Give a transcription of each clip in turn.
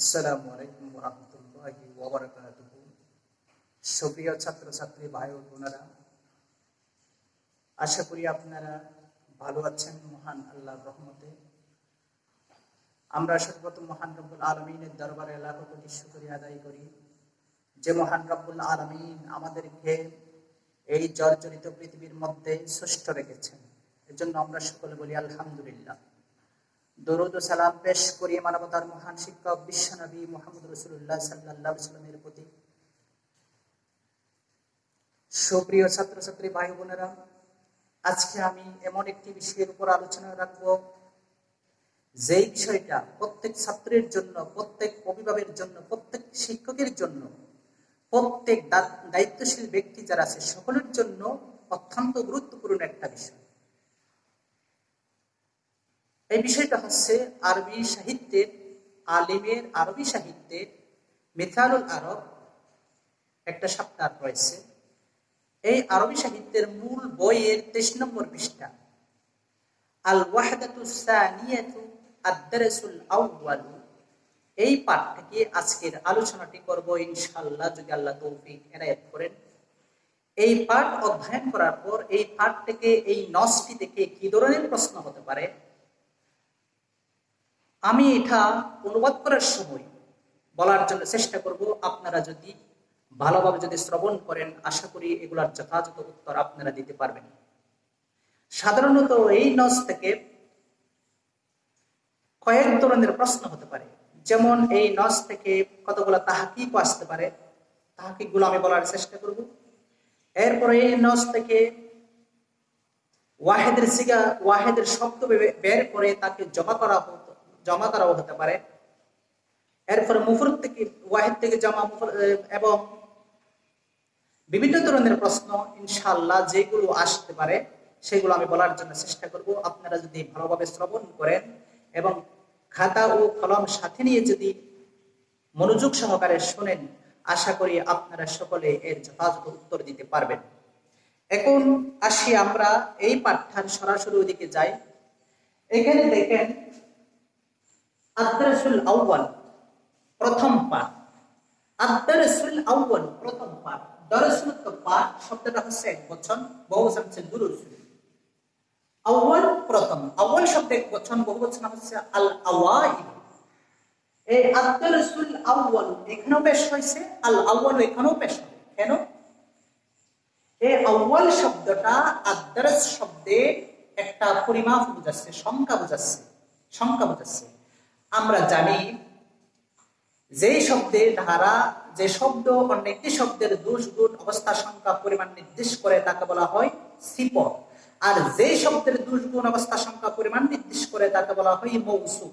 আসসালামু আলাইকুম ওয়া রাহমাতুল্লাহি ওয়া বারাকাতুহু। সুপ্রিয় ছাত্রছাত্রী ভাই ও বোনেরা, আশা করি আপনারা ভালো আছেন মহান আল্লাহর রহমতে। আমরা সর্বপ্রথম মহান রব্বুল আলামিনের দরবারে লাখো কোটি শুকরিয়া আদায় করি যে মহান রব্বুল আলামিন আমাদেরকে এই জর্জরিত পৃথিবীর মধ্যে সুস্থ রেখেছেন। এজন্য আমরা সকলে বলি আলহামদুলিল্লাহ। দরুদ ও সালাম পেশ করি মানবতার মহান শিক্ষক বিশ্বনবী মুহাম্মদ রাসূলুল্লাহ সাল্লাল্লাহু আলাইহি ওয়াসাল্লামের প্রতি। সুপ্রিয় ছাত্রছাত্রী ভাই বোনেরা, আজকে আমি এমন একটি বিষয়ের উপর আলোচনা রাখব, যেই বিষয়টা প্রত্যেক ছাত্রের জন্য, প্রত্যেক অভিভাবকের জন্য, প্রত্যেক শিক্ষকের জন্য, প্রত্যেক দায়িত্বশীল ব্যক্তি যারা আছে সকলের জন্য অত্যন্ত গুরুত্বপূর্ণ একটা বিষয়। এই বিষয়টা হচ্ছে আরবি সাহিত্যের আলিমের আরবি সাহিত্যের মিথালুল আরব একটা সাপ্তাহ রয়েছে। এই আরবি সাহিত্যের মূল বইয়ের 23 নম্বর পৃষ্ঠা, আল ওয়াহদাতু সানিয়াতু আদ-দারসুল আউয়াল, এই পাঠ থেকে আজকের আলোচনাটি করব ইনশাআল্লাহ, যদি আল্লাহ তৌফিক এনায়েত করেন। এই পাঠ অধ্যয়ন করার পর এই পাঠ থেকে, এই নসটি থেকে কি ধরনের প্রশ্ন হতে পারে, আমি এটা অনুবাদ করার সময় বলার জন্য চেষ্টা করব। আপনারা যদি ভালোভাবে যদি শ্রবণ করেন, আশা করি এগুলার যথাযথ উত্তর আপনারা দিতে পারবেন। সাধারণত এই নস থেকে কয়েক ধরনের প্রশ্ন হতে পারে। যেমন এই নস থেকে কতগুলো তাহকিক আসতে পারে, তাহকিকগুলো আমি বলার চেষ্টা করব। এরপরে এই নস থেকে ওয়াহেদের শব্দ বের করে তাকে জমা করাও হতে পারে। এরপরে মুফরদ থেকে, ওয়াহিদ থেকে জমা, এবং বিভিন্ন ধরনের প্রশ্ন ইনশাআল্লাহ যেগুলো আসতে পারে সেগুলো আমি বলার জন্য চেষ্টা করব। আপনারা যদি ভালোভাবে শ্রবণ করেন এবং খাতা ও কলম সাথে নিয়ে যদি মনোযোগ সহকারে শোনেন, আশা করি আপনারা সকলে এর যথাযথ উত্তর দিতে পারবেন। এখন আসি আমরা এই পাঠ্যার সরাসরি ওদিকে যাই। এখানে দেখেন আদ-দারসুল আউয়াল, প্রথম পাঠ। আদ-দারসুল আউয়াল, প্রথম পাঠ। দারসুল তো পাঠ, শব্দটা হচ্ছে একবচন, বহুবচন হচ্ছে দুরুস। আউয়াল প্রথম, আউয়াল শব্দ একবচন, বহুবচন হচ্ছে আল আওয়াইল। এই আদ-দারসুল আউয়াল এখানেও পেশ হয়েছে, আল আউয়াল এখানেও পেশ হবে। কেন? এই আউয়াল শব্দটা আদ-দারস শব্দে একটা পরিমাপ বোঝাচ্ছে, সংখ্যা বোঝাচ্ছে। আমরা জানি যে শব্দের ধারা, যে শব্দ অন্য একটি শব্দের দোষ, গুণ, অবস্থা, সংখ্যা, পরিমাণ নির্দেশ করে তাকে বলা হয় সিফত। আর যে শব্দের দোষ, গুণ, অবস্থা, সংখ্যা, পরিমাণ নির্দেশ করে তাকে বলা হয় মৌসুফ।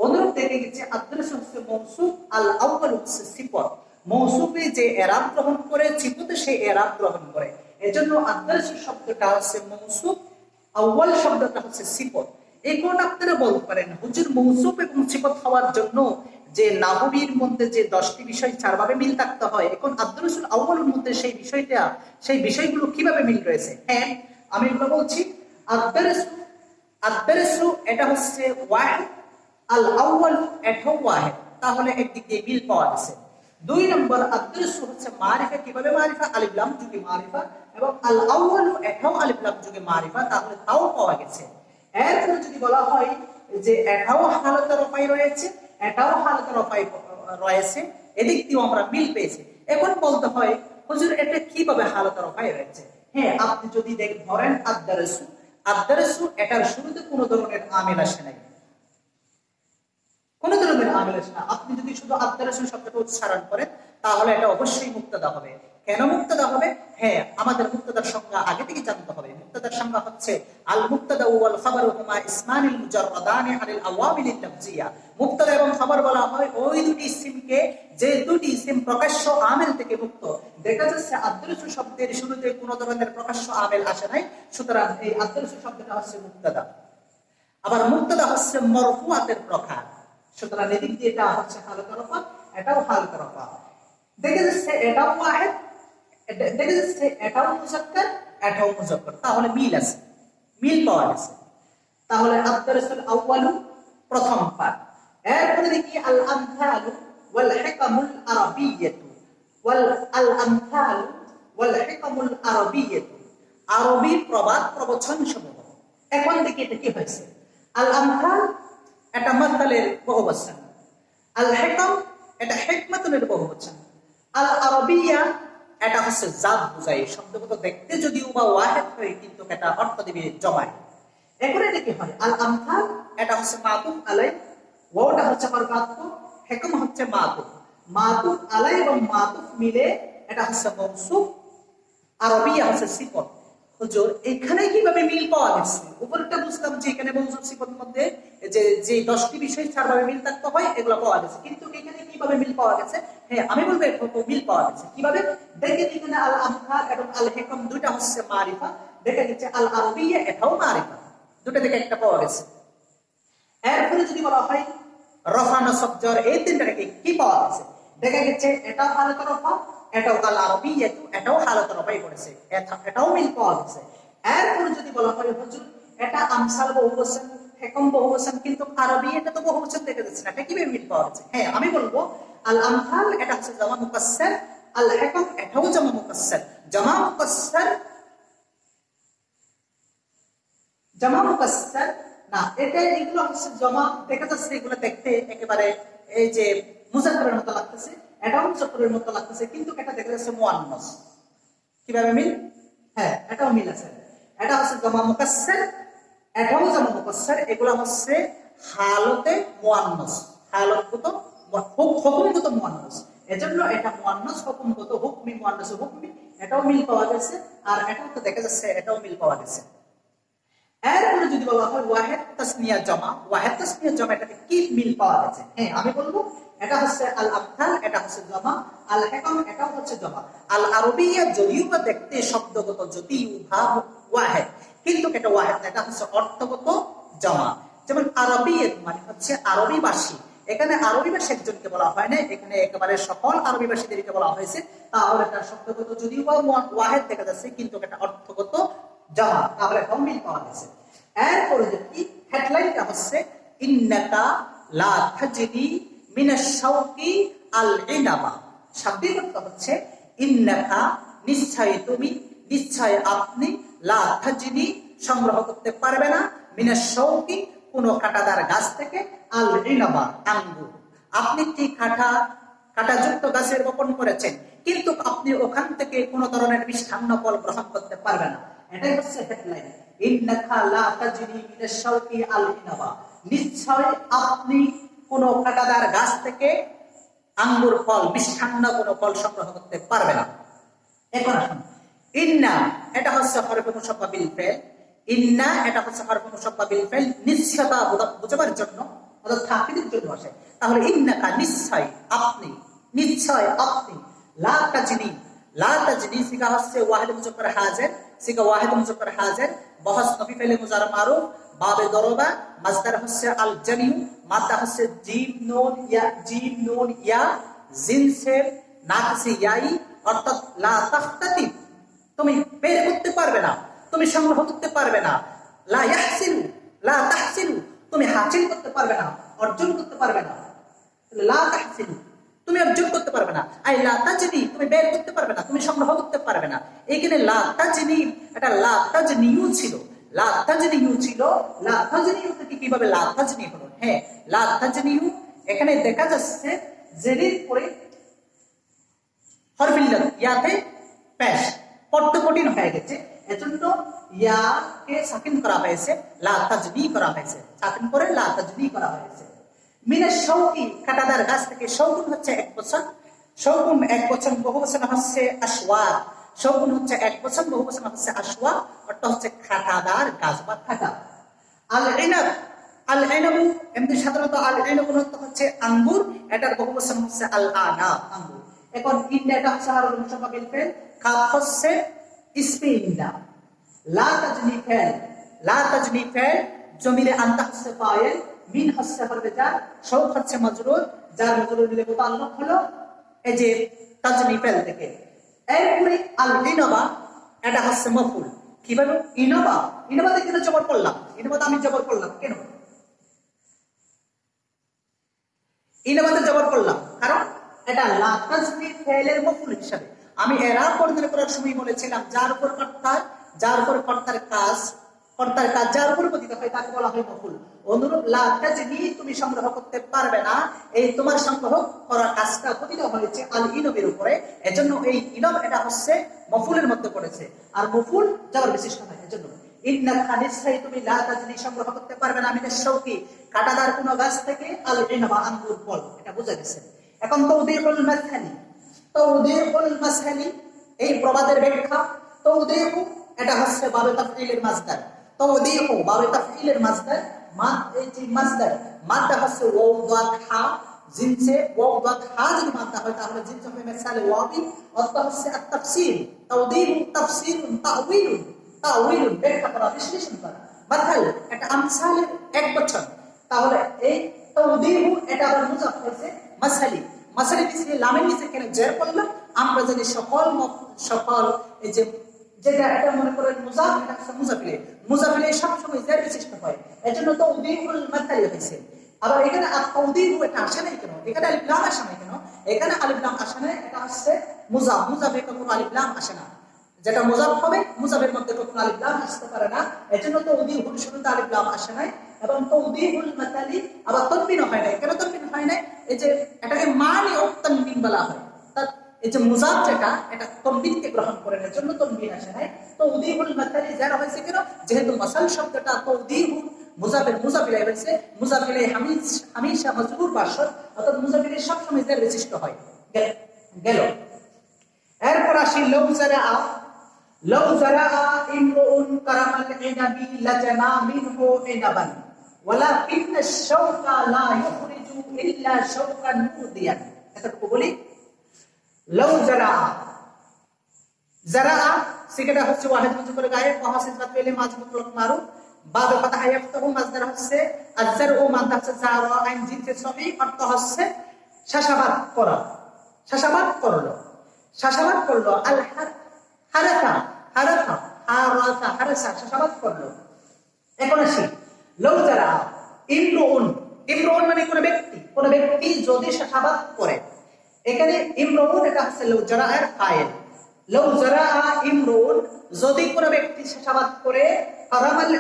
অনুরূপ দেখে গেছে আদ-দারস হচ্ছে মৌসুফ, আল আউয়াল হচ্ছে সিফত। মৌসুফে যে এরাব গ্রহণ করে, সিফতে সে এরাব গ্রহণ করে। এজন্য আদ-দারস শব্দটা হচ্ছে মৌসুফ, আউয়াল শব্দটা হচ্ছে সিফত। এই কোন আপনারা বলতে পারেন, হুজুর মৌসুফ এবং সিফত হওয়ার জন্য যে নাহবীর মধ্যে যে 10টি বিষয় 4 ভাবে মিল থাকতে হয়, এখন আদ-দারসুল আউয়ালের মধ্যে সেই বিষয়গুলো কিভাবে মিল রয়েছে? হ্যাঁ, আমি এগুলো বলছি। আদ-দারসু এটা হচ্ছে ওয়াহিদ, আল আউয়াল এটাও ওয়াহিদ, তাহলে একদিক দিয়ে মিল পাওয়া গেছে। 2 নম্বর, আদ-দারসু হচ্ছে মারিফা, কিভাবে মারিফা? আলিফ লাম যুগে মারিফা, এবং আল আউয়াল এটাও আলিফ লাম যুগে মারিফা, তাহলে তাও পাওয়া গেছে। এরপরে যদি বলা হয় যে এটাও হালতে রফাই রয়েছে, এটাও হালতে রফাই রয়েছে, এদিক দিয়েও আমরা মিল পেয়েছি। এখন বলতে হয়, হুজুর এটা কিভাবে হালতে রফাই রয়েছে? হ্যাঁ, আপনি যদি ধরেন আদ-দারসু এটার শুরুতে কোনো ধরনের আমিল আসে নাই, কোন ধরনের আমিল আসে না। আপনি যদি শুধু আদ-দারসু শব্দটা উচ্চারণ করেন, তাহলে এটা অবশ্যই মুক্তাদা হবে। কেন মুক্তাদা হবে? হ্যাঁ, আমাদের মুক্তাদার সংজ্ঞা আগে থেকে জানতে হবে। মুক্তাদার সংজ্ঞা হচ্ছে আল মুক্তাদা ওয়াল খাবারু হুমা ইসমানিল মুজাররাদানি আনিল আওয়ামিলিল লাফজিয়া। মুক্তাদা এবং খবর বলা হয় ওই দুটি ইসিমকে, যে দুটি ইসিম প্রকাশ্য আমিল থেকে মুক্ত। দেখা যাচ্ছে আদ-দারসু শব্দের শুরুতে কোনো ধরনের প্রকাশ্য আমিল আসে নাই, সুতরাং এই আদ-দারসু শব্দটা হচ্ছে মুক্তাদা। আবার মুক্তাদা হচ্ছে মরফুআতের প্রকার, সুতরাং এদিক দিয়ে এটা হচ্ছে হালকা রফা, এটাও হালকা রফা। দেখা যাচ্ছে এটাও ওয়াহিদ, দেখা যাচ্ছে এটাও মুযাক্কার, এটাও মুযাক্কার, তাহলে মিল পাওয়া গেছে। তাহলে আদ-দারসুল আউয়ালু প্রথম পাঠ। এরপরে দেখি আল আমথালু ওয়াল হিকামুল আরাবিয়্যাতু আল আমথালু ওয়াল হিকামুল আরাবিয়্যাতু, আরবি প্রবাদ প্রবচন সমূহ। এখন দেখি এটা কি হয়েছে। আল আমথাল এটা মাসালের বহুবচন, আল হিকাম এটা হিকমাতুনের বহুবচন, আল আরাবিয়া এটা হচ্ছে জাত বুঝায়, শব্দগত দেখতে যদিও বা ওয়াহিদ হয় কিন্তু এটা অর্থ দিবে জমায়। এখন এটা কি হয়, আল আমথাল এটা হচ্ছে মাতুফ আলাই, ওয়াটা হচ্ছে বাক্য, হিকম হচ্ছে মাতুফ, মাতুফ আলাই এবং মাতুফ মিলে এটা হচ্ছে মৌসুফ, আরবিয়া হচ্ছে সিফত। হুজুর এখানে কিভাবে মিল পাওয়া গেছে? উপরটা বুঝলাম যে এখানে মৌসুফ সিফতের মধ্যে যে 10টি বিষয় চারভাবে মিল থাকতে হয় এগুলো পাওয়া গেছে, কিন্তু এখানে কিভাবে মিল পাওয়া গেছে? হ্যাঁ আমি বলবো একটু মিল পাওয়া গেছে। কিভাবে? দেখেন এখানে আল আমথাল এবং আল হিকম দুইটা হচ্ছে মারিফা, দেখা গেছে আল আরবিয়া এটাও মারিফা, দুটো থেকে একটা পাওয়া গেছে। এরপরে যদি বলা হয় রফা নসব জর, এই তিনটাকে কি পাওয়া গেছে? দেখা গেছে এটাও হালত রফা, এটাও আল আরবিয়া, এটাও হালত রফাই পড়েছে, এটাও মিল পাওয়া গেছে। এরপরে যদি বলা হয় হুজুর এটা আমসাল বহুবচন, হিকম বহুবচন, কিন্তু আরবি এটা তো বহুবচন দেখা যাচ্ছে না, এটা কিভাবে মিল পাওয়া গেছে? হ্যাঁ আমি বলবো আল আমসাল এটা হচ্ছে জামা মুকাসসার, আল হিকম এটাও জামা মুকাসসার। জামা মুকাসসার না, এটা এগুলো হচ্ছে জমা দেখা যাচ্ছে, এগুলো দেখতে একেবারে এই যে মুজাক্কারের মতো লাগতেছে, এটাও মুজাক্কারের মতো লাগতেছে, কিন্তু এটা দেখা যাচ্ছে মুআন্নাস। কিভাবে মিল? হ্যাঁ এটাও মিল আছে, এটা হচ্ছে জমা মুকাসসার, এটাও জমা মুকাসসার, এগুলো হচ্ছে হালতে মুআন্নাস, হালতগত হুকুমগত মুআন্নাস, এজন্য এটা মুআন্নাস হুকুমগত, হুকমি মুআন্নাস হুকমি, এটাও মিল পাওয়া গেছে। আর এটাও তো দেখা যাচ্ছে এটাও মিল পাওয়া গেছে। এরপরে যদি বলা হয় ওয়াহিদ তাসনিয়া জামা, ওয়াহিদ তাসনিয়া জামা এটাকে কি মিল পাওয়া গেছে? হ্যাঁ আমি বলবো এটা হচ্ছে আল আমথাল, এটা হচ্ছে জামা, আল হিকম এটাও হচ্ছে জামা, আল আরবিয়া যদিও বা দেখতে শব্দগত যদিও ভাব ওয়াহিদ, কিন্তু এটা ওয়াহিদ না, এটা হচ্ছে অর্থগত জামা। যেমন আরবিয়ত মানে হচ্ছে আরবি ভাষী, এখানে আরবি ভাষী একজনকে বলা হয় না, এখানে একেবারে সকল আরবি ভাষীদেরকে বলা হয়েছে। তাহলে এটা শব্দগত যদিও বা ওয়াহিদ দেখা যাচ্ছে, কিন্তু এটা অর্থগত জামা, তাহলে এটাও মিল পাওয়া গেছে। এরপরে দেখি হেডলাইনটা হচ্ছে ইন্নাকা লা তাজনি মিনাশ শাওকি আল ইনাবা, শাব্দিক অর্থ হচ্ছে ইন্নাকা নিশ্চয় তুমি, নিশ্চয় আপনি, লা তাজনি সংগ্রহ করতে পারবে না, মিনাশ শাওকি কোন কাঁটাদার গাছ থেকে, আল ইনাবা আঙ্গুর। আপনি কি কাঁটাযুক্ত গাছের বপন করেছেন, কিন্তু আপনি ওখান থেকে কোন ধরনের মিষ্টান্ন ফল গ্রহণ করতে পারবেন না। এটাই হচ্ছে হেডলাইন, ইন্নাকা লা তাজনি মিনাশ শাওকি আল ইনাবা, নিশ্চয় আপনি কোন কাঁটাদার গাছ থেকে আঙ্গুর ফল, মিষ্টান্ন কোন ফল সংগ্রহ করতে পারবে না। এখন আসুন ইন্না এটা হচ্ছে হরফে মুশাব্বাহ বিল ফাইল, ইন্না এটা হচ্ছে হরফে মুশাব্বাহ বিল ফাইল নিশ্চয়তা বোঝাবার জন্য, অর্থাৎ তাকিদের জন্য আসে। তাহলে ইন্নাকা নিশ্চয় আপনি, নিশ্চয় আপনি, লা তাজনি, লা তাজনি সিগা হচ্ছে ওয়াহিদ মুজাক্কার হাজির, সিগা ওয়াহিদ মুজাক্কার হাজির, বহস নফি ফাইলে মুজার মারুফ, বাবে দরবা, মাসদার হচ্ছে আল জানিউ, মাদা হচ্ছে জিম নুন ইয়া, জিম নুন ইয়া, জিনসের নাকসি ইয়াই, অর্থাৎ লা তাখতাতি তুমি বের করতে পারবে না, তুমি সংগ্রহ করতে পারবে না, লা ইয়াহসিলু, লা তাহসিলু তুমি হাসিল করতে পারবে না, অর্জন করতে পারবে না, লা তাহসিলু তুমি অর্জন করতে পারবে না, আই লা তাজনি তুমি বের করতে পারবে না, তুমি সংগ্রহ করতে পারবে না। এখানে লা তাজনি এটা লা তাজনিউ ছিল, লা তাজনিউ ছিল, লা তাজনিউ থেকে কিভাবে লা তাজনি হলো? হ্যাঁ লা তাজনিউ এখানে দেখা যাচ্ছে জেরির পরে হরফিল্লাহ ইয়াতে পেশ, পড়তে কঠিন হয়ে গেছে, এজন্য ইয়াকে সাকিন করা হয়েছে, লা তাজনি করা হয়েছে, সাকিন করে লা তাজনি করা হয়েছে। মিনাশ শাওকি কাঁটাদার গাছ থেকে, শাওকুন হচ্ছে এক বচন, শাওকুন এক বচন, বহুবচন হচ্ছে আশওয়াক, শাওকুন হচ্ছে এক বচন, বহুবচন হচ্ছে আশওয়াক, অর্থ হচ্ছে কাঁটাদার গাছ বা কাঁটা। আল ইনাব, আল ইনাবু এমনি সাধারণত আল ইনাবু অর্থ হচ্ছে আঙ্গুর, এটার বহুবচন হচ্ছে আল আনাব আঙ্গুর। এখন ইন্না এটা হচ্ছে হরফে মুশাব্বাহ বিল ফাইল, কাফ হচ্ছে ইসমে ইন্না, লা তাজনি ফাইল, লা তাজনি ফাইল, জমিরে আনতা হচ্ছে ফাইল, মিন হচ্ছে হরফে জার, শাওক হচ্ছে মাজরুর, যার মাজরুর মিলে মুতাআল্লিক হলো এই যে তাজনি ফাইল থেকে। এরপরে আল ইনাবা এটা হচ্ছে মাফউল। কিভাবে? ইনাবা, ইনাবাতে কেন জবর করলাম? ইনাবাতে আমি জবর করলাম কেন? ইনাবাতে জবর করলাম, কারণ এটা লা তাজনি ফেলের মফুল হিসাবে। আমি এরা বর্ণনা করার সময় বলেছিলাম যার উপর কর্তার কাজ যার উপর পতিত হয় তাকে বলা হয় মফুল। অনুরূপ লা তাজনি তুমি সংগ্রহ করতে পারবে না, এই তোমার সংগ্রহ করা কাজটা পতিত হয়েছে আল ইনবের উপরে, এজন্য এই ইনব এটা হচ্ছে মফুলের মধ্যে পড়েছে, আর মফুল জবর বিশিষ্ট হয়। এজন্য ইন্নাকা নিশ্চয়ই তুমি লা তাজনি সংগ্রহ করতে পারবে না মিনাশ শাওকি কাঁটাদার কোন গাছ থেকে আল ইনবা আঙ্গুর ফল, এটা বোঝা গেছে। এখন তাওদীহুল মাসহালি এই প্রবাদের ব্যাখ্যা। তাওদীহু এটা হচ্ছে বাবে তাফঈলের মাসদার, তাওদীহু বাবে তাফঈলের মাসদার। এই যে মাদটা হচ্ছে ওয়াও দাত হা, জিনসে ওয়াও দাত হা যদি মাদটা হয় তাহলে জিনস হবে মিসাল ওয়াবি, অর্থ হচ্ছে আত-তাফসীর। তাওদীহু তাফসীরুন তাওয়ীলুন ব্যাখ্যা করা, বিশ্লেষণ করা। মাসাল এটা আমসালের এক বচন, তাহলে এই তাওদীহু এটা আবার মুজাফ হয়েছে মাসালি পিছিয়ে লামের নিচে কেন জের করলাম? আমরা জানি সকল এই যে যেটা এটা মনে করেন মুজাফ, এটা হচ্ছে মুজাফিলে সবসময় জের বিশিষ্ট হয়, এজন্য তাওদীহুল মাসালি হয়েছে। আবার এখানে তাওদীহু এটা আসে নাই কেন? এখানে আলিফ লাম আসে নাই কেন? এখানে আলিফ লাম আসে নাই, এটা হচ্ছে মুজাফে কোনো আলিফ লাম আসে না। যেটা মুজাফ হবে মুজাফের মধ্যে কোনো আলিফ লাম আসতে পারে না, এজন্য তাওদীহুল শুরুতে আলিফ লাম আসে নাই। এবং তাওদীহুল মাসালি আবার তানবিন হয় নাই। কেন তানবিন হয় নাই? এই যে এটাকে মানি ও তানবিন বলা হয়, এই যে মুজাফ যেটা এটা তানবিনকে গ্রহণ করে নেয়, জন্য তানবিন আসে নাই। তাওদীহুল মাসালি যারা হয়েছে কেন? যেহেতু মাসাল শব্দটা তাওদীহু মুজাফিলে হয়েছে, মুজাফিলে হামেশা মাজরুর বাসর, অর্থাৎ মুজাফিলে সবসময় জের বিশিষ্ট হয়। গেল। এরপর আসি লাউ জারাআ ইমরুন কারামাল ইনাবি লাজানা মিনহু ইনাবান ওয়ালাকিন আশ-শাওকা লা ইখরিজু ইল্লা শাওকান মুদিয়ান। এতটুকু বলি। লাউ জারাআ সিগাটা হচ্ছে ওয়াহিদ মুজি করে গায়ে মুহাসিব বাত পেলে মাজ মুতলাক মারুফ বাদে ফাতাহ ইয়াফতাহু মাজদার হচ্ছে আজজার ও মাদা হচ্ছে জারা আইন জিনসে সবই, অর্থ হচ্ছে শাসাবাদ করলো আল হারাসা শাসাবাদ করলো। এখন আসি লাউ জারাআ ইমরুন মানে কোন ব্যক্তি যদি শাসাবাদ করে, এখানে ইমরুন এটা হচ্ছে লাউ জারাআর ফাইল। লাউ জারাআ ইমরুন যদি কোন ব্যক্তি শাসাবাদ করে, কারামাল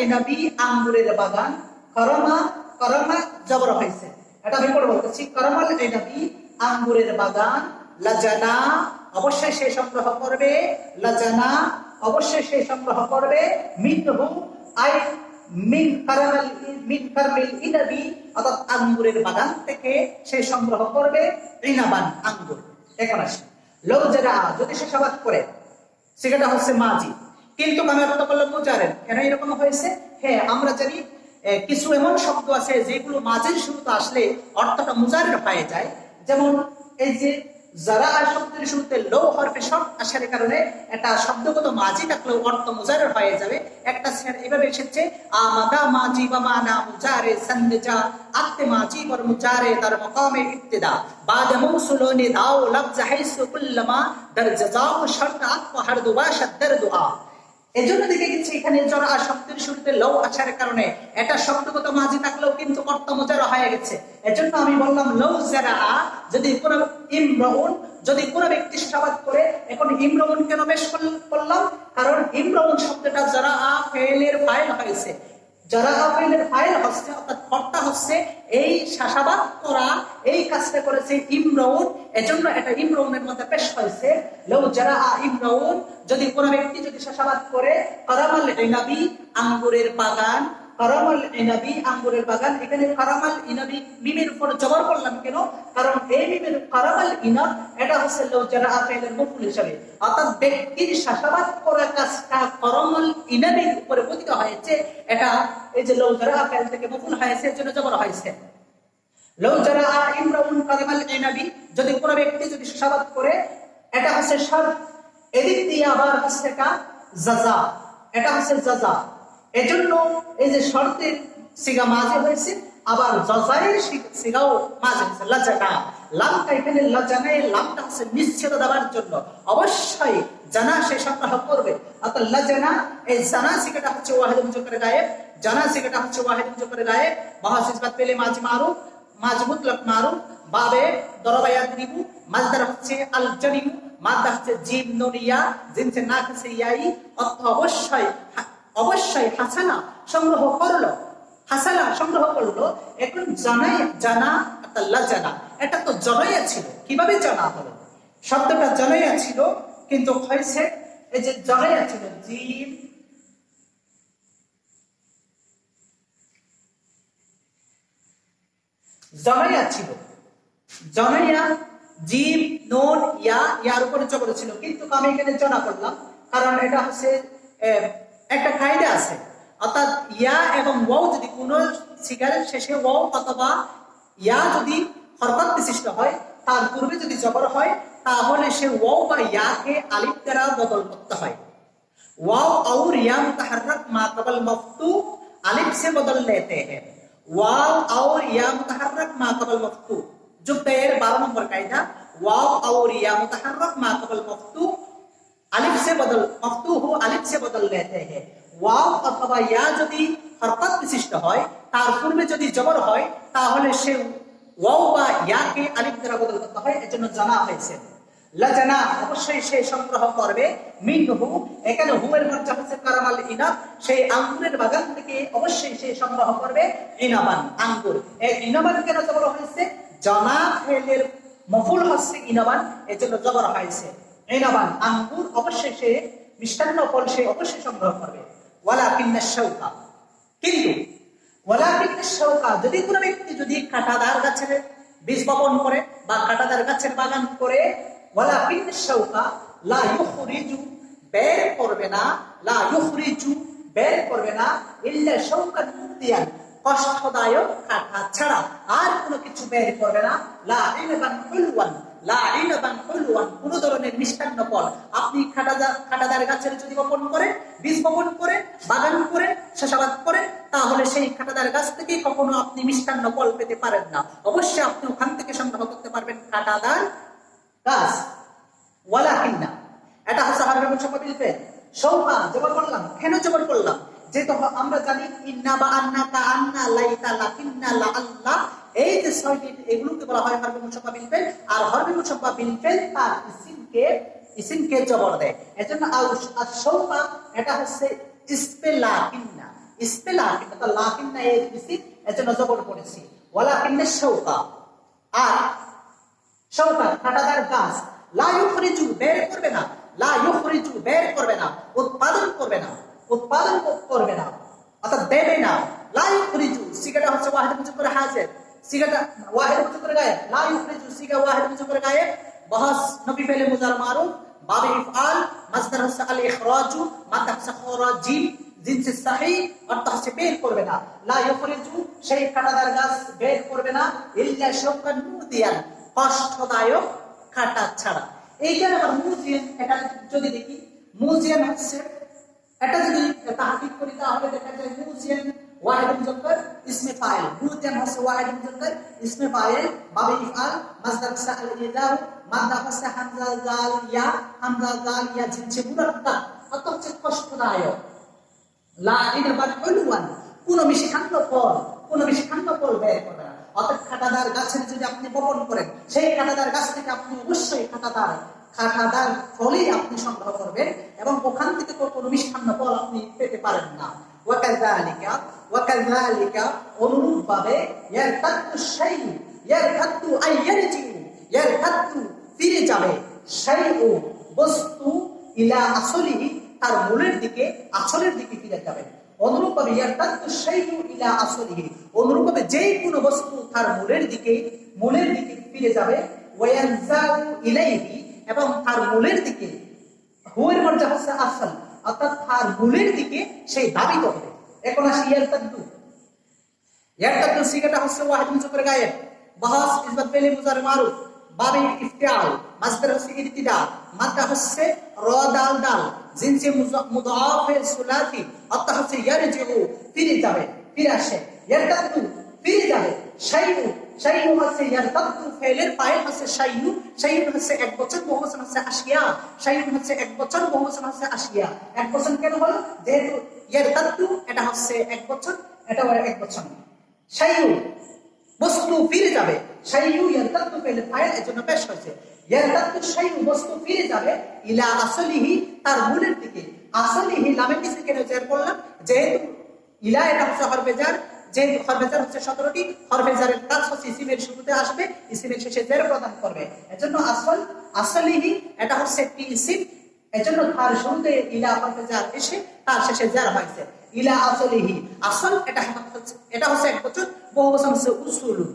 ইনাবি আঙ্গুরের বাগান, কারামা জবর হয়েছে, এটা আমি পড়ে বলতেছি। কারামাল ইনাবি আঙ্গুরের বাগান, লাজানা অবশ্যই সে সংগ্রহ করবে, মিনহু আই মিন কারমিল ইনাবি অর্থাৎ আঙ্গুরের বাগান থেকে সে সংগ্রহ করবে ইনাবান আঙ্গুর। এখন আসি লাউ জারাআ যদি সে শাসাবাদ করে, সেটা হচ্ছে মাজি, কিন্তু আমি অর্থ করলাম মুজারেদ। কেন এরকম হয়েছে? হ্যাঁ, আমরা জানি কিছু এমন শব্দ আছে যেগুলো মাজির শুরুতে আসলে অর্থটা মুজারেদ হয়ে যায়। যেমন এই যে জারাআ শব্দের শুরুতে লাউ হরফে শর্ত আসার কারণে এটা শব্দগত মাজি থাকলেও অর্থ মুজারেদ হয়ে যাবে। একটা শের এভাবে এসেছে, আমাদা মাজি ওয়া মানা মুজারে সন্দজা আতে মাজি ওয়া মুজারে তার মাকামে ইবতিদা বাদ মৌসুলুন দাও লফজ হাইসু কুল্লামা দার জাযাউ শর্ত আত হার দুবা শাদ্দার দুআ। এজন্য দেখে গেছি এখানে জারাআ শব্দের শুরুতে লাউ আসার কারণে এটা শব্দগত মাজি থাকলেও কিন্তু অর্থ মুজারেদ হয়ে গেছে। এজন্য আমি বললাম লাউ জারাআ যদি কোন ব্যক্তি শাসাবাদ করে। এখন ইমরুন কেন পেশ করলাম? কারণ ইমরুন শব্দটা জারাআ ফাইলের ফাইল হয়েছে, অর্থাৎ কর্তা হচ্ছে এই শাসাবাদ করা, এই কাজটা করেছে ইমরুন, এজন্য এটা ইমরুনের মধ্যে পেশ হয়েছে। লাউ জারাআ ইমরুন যদি কোন ব্যক্তি যদি শাসাবাদ করে, কারামাল ইনাবি আঙ্গুরের বাগান, এখানে কারামাল ইনাবি মিমের উপর জবর করলাম কেন? কারণ এই মিমের কারামাল ইনাব এটা হচ্ছে লাউ জারাআ ফাইলের মফউল হিসাবে, অর্থাৎ ব্যক্তির শাসাবাদ করা কাজটা কারামাল ইনাবির উপরে পতিত হয়েছে। এটা এই যে লাউ জারাআ ফাইল থেকে মফউল হয়েছে, এর জন্য জবর হয়েছে। লাউ জারাআ ইমরুন কারামাল ইনাবি যদি কোন ব্যক্তি যদি শাসাবাদ করে, এটা হচ্ছে শর্ত। এদিক দিয়ে আবার হচ্ছে জাযা, এটা হচ্ছে জাযা। এজন্য এই যে শর্তের সিগা মাজি হয়েছে, আবার জজায়ের সিগাও মাঝে হচ্ছে লাজানা। লামটা এখানে লাজানা, এই লামটা হচ্ছে নিশ্চিত দেওয়ার জন্য, অবশ্যই জানা সে সংগ্রহ করবে। অর্থাৎ লাজানা, এই জানা সিগাটা হচ্ছে ওয়াহিদ মুজাক্কার গায়েব, জানা সিগাটা হচ্ছে ওয়াহিদ মুজাক্কার গায়েব। মাহাস ইসবাত পেলে মাঝ মারুফ, মাঝ মুতলাক মারুফ, বাবে দরবায়াত নিবু, মাজদার হচ্ছে আল জানিমু, মাদা হচ্ছে জিম ননিয়া, জিনসে না হচ্ছে ইয়াই। অর্থ অবশ্যই অবশ্যই হাসানা সংগ্রহ করলো, হাসানা সংগ্রহ করলো। এখন জানাই জানা লাজানা, এটা তো জনাইয়া ছিল, কিভাবে জানা হলো? শব্দটা জনাইয়া ছিল, কিন্তু হয়েছে এই যে জনাইয়া ছিল জিম জনাইয়া ছিল, জনাইয়া জিম নোন ইয়া, ইয়ার উপরে জবর ছিল, কিন্তু আমি এখানে জনা করলাম কারণ এটা হচ্ছে একটা কায়দা আছে। অর্থাৎ ইয়া এবং ওয়াও যদি কোনো সিগারেট শেষে ওয়াও অথবা ইয়া যদি হরকত বিশিষ্ট হয়, তার পূর্বে যদি জবর হয়, তাহলে সে ওয়াও বা ইয়াকে আলিফ দ্বারা বদল করতে হয়। वाव और या मुतहर्रक मा कबल मफ्तूह अलिफ से बदल लेते हैं। वाव और या मुतहर्रक मा कबल मफ्तूह, जो पैर 12 नंबर कायदा, वाव और या मुतहर्रक मा कबल मफ्तूह अलिफ से बदल, मफ्तूह हो अलिफ से बदल लेते हैं। वाव अथवा या যদি হরকত বিশিষ্ট হয়, তার পূর্বে যদি জবর হয়, তাহলে সে ওয়াও বা ইয়াকে আলিফ দ্বারা বদল করতে হয়। এজন্য জানা হয়েছে লাজানা, অবশ্যই সে সংগ্রহ করবে। মিনহু, এখানে হু এর মর্যা হচ্ছে কারামাল ইনাব, সেই আঙ্গুরের বাগান থেকে অবশ্যই সে সংগ্রহ করবে ইনাবান, আঙ্গুর। এই ইনাবান কেন জবর হয়েছে? জানা ফেলের মফুল হচ্ছে ইনাবান, এজন্য জবর হয়েছে ইনাবান, আঙ্গুর। অবশ্যই সে মিষ্টান্ন ফল সে অবশ্যই সংগ্রহ করবে। ওয়ালাকিন্না শাওকা, কিন্তু ওয়ালাকিন্না শাওকা, যদি কোনো ব্যক্তি যদি কাঁটাদার গাছের বীজ বপন করে বা কাঁটাদার গাছের বাগান করে, ওয়ালাকিন শাওকা লা ইখরিজু, বের করবে না, লা ইখরিজু বের করবে না, ইল্লা শাওকান মুদিয়ান, কষ্টদায়ক কাঁটা ছাড়া আর কোনো কিছু বের করবে না। লা ইনবান হুলওয়ান, লা ইনবান হুলওয়ান, কোন ধরনের মিষ্টান্ন ফল। আপনি কাঁটাদার গাছের যদি বপন করে, বীজ বপন করে, বাগান করে, চাষাবাদ করে, তাহলে সেই কাঁটাদার গাছ থেকে কখনো আপনি মিষ্টান্ন ফল পেতে পারেন না। অবশ্যই আপনি ওখান থেকে সংগ্রহ করতে পারবেন কাঁটাদার গাছ। ওয়ালাকিন্না, এটা হচ্ছে হারফে মুশাব্বাহ বিল ফাইল। শাওকা জবর করলাম, কেন জবর করলাম? যেহেতু আমরা জানি ইন্না বা আন্না, কা আন্না, লাইতা, লাকিন্না, লা আল্লাহ, এই যে ছয়টি, এগুলোকে বলা হয় হারফে মুশাব্বাহ বিল ফাইল। আর হারফে মুশাব্বাহ বিল ফাইল তার ইসিমকে জবর দেয়। এজন্য শাওকা এটা হচ্ছে ইসপে লাকিন্না, ইসপে লাকিন্না, তো লাকিন্না এর ইসিম, এজন্য জবর করেছি ওয়ালাকিন্না শাওকা। আর শাওকা কাঁটাদার গাছ, লা ইখরিজু বের করবে না, লা ইখরিজু বের করবে না, উৎপাদন করবে না, উৎপাদন করবে না, অর্থাৎ দেবে না। লা ইখরিজু সিগাটা হচ্ছে ওয়াহিদ মুজাক্কার হাজির, সিগাটা ওয়াহিদ মুজাক্কার গায়েব, লা ইখরিজু সিগা ওয়াহিদ মুজাক্কার গায়েব। বাহাস নবী ফেলে মুজার মারুফ, বাবে ইফআল, মাসদার হচ্ছে আল ইখরাজু, মাদা হচ্ছে খরাজি, জিনসে সাহি, অর্থ হচ্ছে বের করবে না। লা ইখরিজু সেই কাঁটাদার গাছ বের করবে না, ইল্লা শাওকান মুদিয়ান, কষ্টদায়ক কাঁটা ছাড়া। এইখানে আবার মুজিয়ান, এটা যদি দেখি মুজিয়ান হচ্ছে, এটা যদি তাহকিক করি তাহলে দেখা যায় মুজিয়ান ওয়াহিদ মুজাক্কার ইসমে ফাইল, মুজিয়ান হচ্ছে ওয়াহিদ মুজাক্কার ইসমে ফাইল, বাবে ইফআল, মাসদার হচ্ছে আল ইদাউ, মাদা হচ্ছে হামজা জাল ইয়া, হামজা জাল ইয়া জিনসে মুরাক্কাব, অর্থ হচ্ছে কষ্টদায়ক। লা ইনবান হুলওয়ান, কোন মিষ্টান্ন ফল, কোন মিষ্টান্ন ফল বের করবে না। অর্থাৎ কাঁটাদার গাছের যদি আপনি বপন করেন, সেই কাঁটাদার গাছ থেকে আপনি অবশ্যই কাঁটাদার ফলই আপনি সংগ্রহ করবেন, এবং ওখান থেকে কোনো মিষ্টান্ন ফল আপনি পেতে পারেন না। ওয়াকাযালিকা অনুরূপভাবে ইয়ারতাদ্দু শাইউ, ইয়ারতাদ্দু আই ইয়ারজিউ, ইয়ারতাদ্দু ফিরে যাবে, শাইউ বস্তু, ইলা আসলিহি তার মূলের দিকে, আসলের দিকে ফিরে যাবে। অনুরূপভাবে ইয়ারতাদ্দু শাইউ ইলা আসলিহি, অনুরূপভাবে যেই কোনো বস্তু তার মূলের দিকে ফিরে যাবে। ওয়ায়ানজাউ ইলাইহি, এবং তার মূলের দিকে, হুয়ের মর্যা হচ্ছে আসল, অর্থাৎ তার মূলের দিকে সেই ধাবিত হবে। এখন আসি ইয়ারতাদ্দু, ইয়ারতাদ্দু সিগাটা হচ্ছে ওয়াহিদ মুজাক্কার গায়েব, বাহাস ইসবাত পেলে মুজার মারুফ, বাবে ইফতিআল, মাসদার হচ্ছে ইরতিদা, মাদা হচ্ছে র দাল দাল, জিনসে মুদাফে সুলাতি, অর্থ হচ্ছে ইয়ারজিউ ফিরে যাবে, ফিরে আসে। ইয়ারতাদ্দু ফিরে যাবে। শাইউ, শাইউ হচ্ছে ইয়ারতাদ্দু ফেলের ফাইল হচ্ছে শাইউ, শাইউ হচ্ছে এক বচন, বহুবচন হচ্ছে আশিয়া। শাইউ হচ্ছে এক বচন, বহুবচন হচ্ছে আশিয়া। এক বচন কেন হলো? যেহেতু ইয়ারতাদ্দু এটা হচ্ছে এক বচন, এটাও এক বচন। শাইউ বস্তু ফিরে যাবে, শাইউ ইয়ারতাদ্দু ফেলের ফাইল, এজন্য পেশ হয়েছে। ইয়ারতাদ্দু শাইউ বস্তু ফিরে যাবে ইলা আসলিহি তার মূলের দিকে। আসলিহি লামের নিচে কেন জের করলাম? যেহেতু ইলা এটা হচ্ছে হরফে জার, যে হরফে জার হচ্ছে 17টি, হরফে জারের কাজ হচ্ছে ইসিমের শুরুতে আসবে, ইসিমের শেষে জের প্রদান করবে। এজন্য আসল, আসলিহি এটা হচ্ছে একটি ইসিম, এজন্য তার শুরুতে ইলা হরফে জার এসে তার শেষে জার হয়েছে। ইলা আসলিহি, আসল এটা হচ্ছে এক বচন, বহুবচন হচ্ছে উসুলু।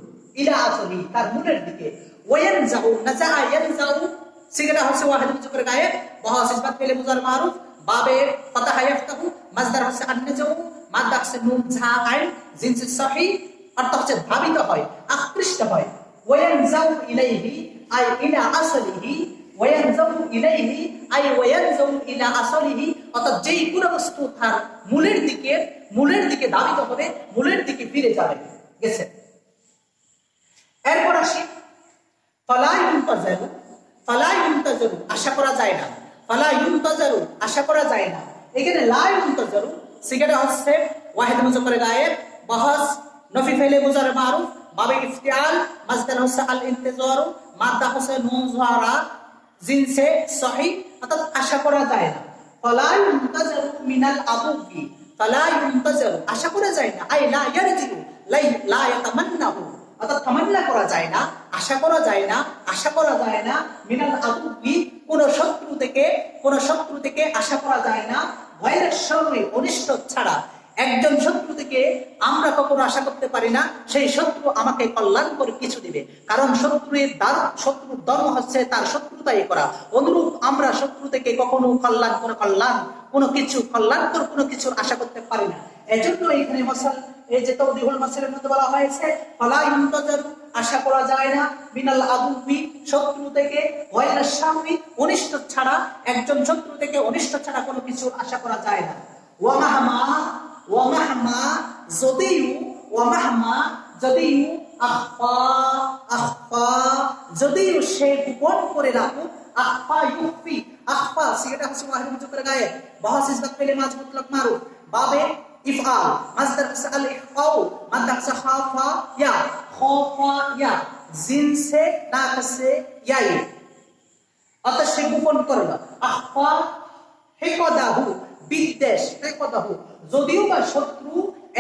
ইলা আসলিহি তার মূলের দিকে। ওয়ানজাউ নাজা ইয়ানজাউ সিগারা হচ্ছে ওয়াহিদ মুজাক্কার গায়েব, ওয়া সিফাত ফিল মুজার মারুফ, বাবে ফাতাহা ইফতাহু, মাসদার হচ্ছে আন্নাজাউ, মাদ্দা হচ্ছে নুন ঝা আইন, জিনস সহি, অর্থ হচ্ছে ধাবিত হয়, আকৃষ্ট হয়। ওয়ানজাউ ইলাইহি আই ইলা আসলিহি, ওয়ানজাউ ইলাইহি আই ওয়ানজাউ ইলা আসলিহি, অর্থাৎ যেই পুরো বস্তু তার মূলের দিকে ধাবিত হবে, মূলের দিকে ফিরে যাবে। গেছে। এরপর আসি ফালা ইউনতাজারু, ফালা ইউনতাজারু আশা করা যায় না, ফালা ইউনতাজারু আশা করা যায় না। এখানে লা ইউনতাজারু সিগারা হচ্ছে ওয়াহিদ মুজাক্কার গায়েব, বাহাস নফি ফেলে মুজার মারুফ, বাবে ইফতিআল, মাসদার হচ্ছে আল ইন্তিজারু, মাদ্দা হচ্ছে নুন যারা, জিনসে সহি, অর্থাৎ আশা করা যায় না। ফালা ইউনতাজারু মিনাল আবুকি, ফালা ইউনতাজারু আশা করা যায় না, আই লা ইয়ারজিউ, লা ইয়াতামান্নাহু, অর্থাৎ তামান্না করা যায় না, আশা করা যায় না, আশা করা যায় না। মিনাল আদুবি কোন শত্রু থেকে আশা করা যায় না। ভয়ের সময় অনিষ্ট ছাড়া একজন শত্রু থেকে আমরা কখনো আশা করতে পারি না সেই শত্রু আমাকে কল্যাণ করে কিছু দিবে, কারণ শত্রুর ধর্ম হচ্ছে তার শত্রুতাই করা। অনুরূপ আমরা শত্রু থেকে কখনো কল্যাণকর কোনো কিছুর আশা করতে পারি না। এজন্য এখানে এই যে তাওদীহুল মাসিরের মধ্যে বলা হয়েছে ফালা ইউনতাজারু আশা করা যায় না, মিনাল আদুবি শত্রু থেকে, ওয়াইলা শামি অনিষ্ট ছাড়া, একজন শত্রু থেকে অনিষ্ট ছাড়া কোনো কিছুর আশা করা যায় না। ওয়ামাহমা যদিও যদিও সে গোপন করে রাখুক, আখফা ইউফি, আখফা সেটা হচ্ছে ওয়াহিদ মুজাক্কার গায়েব, বাহা সিফাত ফিল মাজ মুতলাক মারুফ, বাবে ইফআল, মাসদার হচ্ছে আল ইফআউ, মাদ্দা হচ্ছে খাফা ইয়া, জিনসে না হচ্ছে ইয়াই, অর্থাৎ সে গোপন করলো। আখফা হিকদাহু বিদ্বেষ, হিকদাহু যদিও বা শত্রু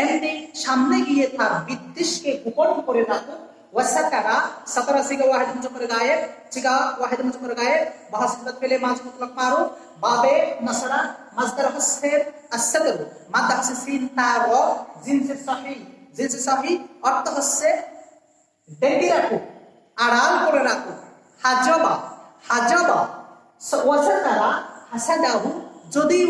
এমনি সামনে গিয়ে তার বিদ্বেষকে গোপন করে রাখো। ওয়াসাতারা সাতারা সিগা ওয়াহিদ মুজাক্কার গায়েব, সিগা ওয়াহিদ মুজাক্কার গায়েব, বাহা সিফাত ফিল মাজ মুতলাক মারুফ, বাবে নাসরা, মাসদার হচ্ছে as-satr, মাদ্দা হচ্ছে সিন তা র, জিনসে সহি, অর্থ হচ্ছে ঢেকে রাখো, আড়াল করে রাখো। হাজাবা ওয়াসাতারা হাসাদাহু যদিও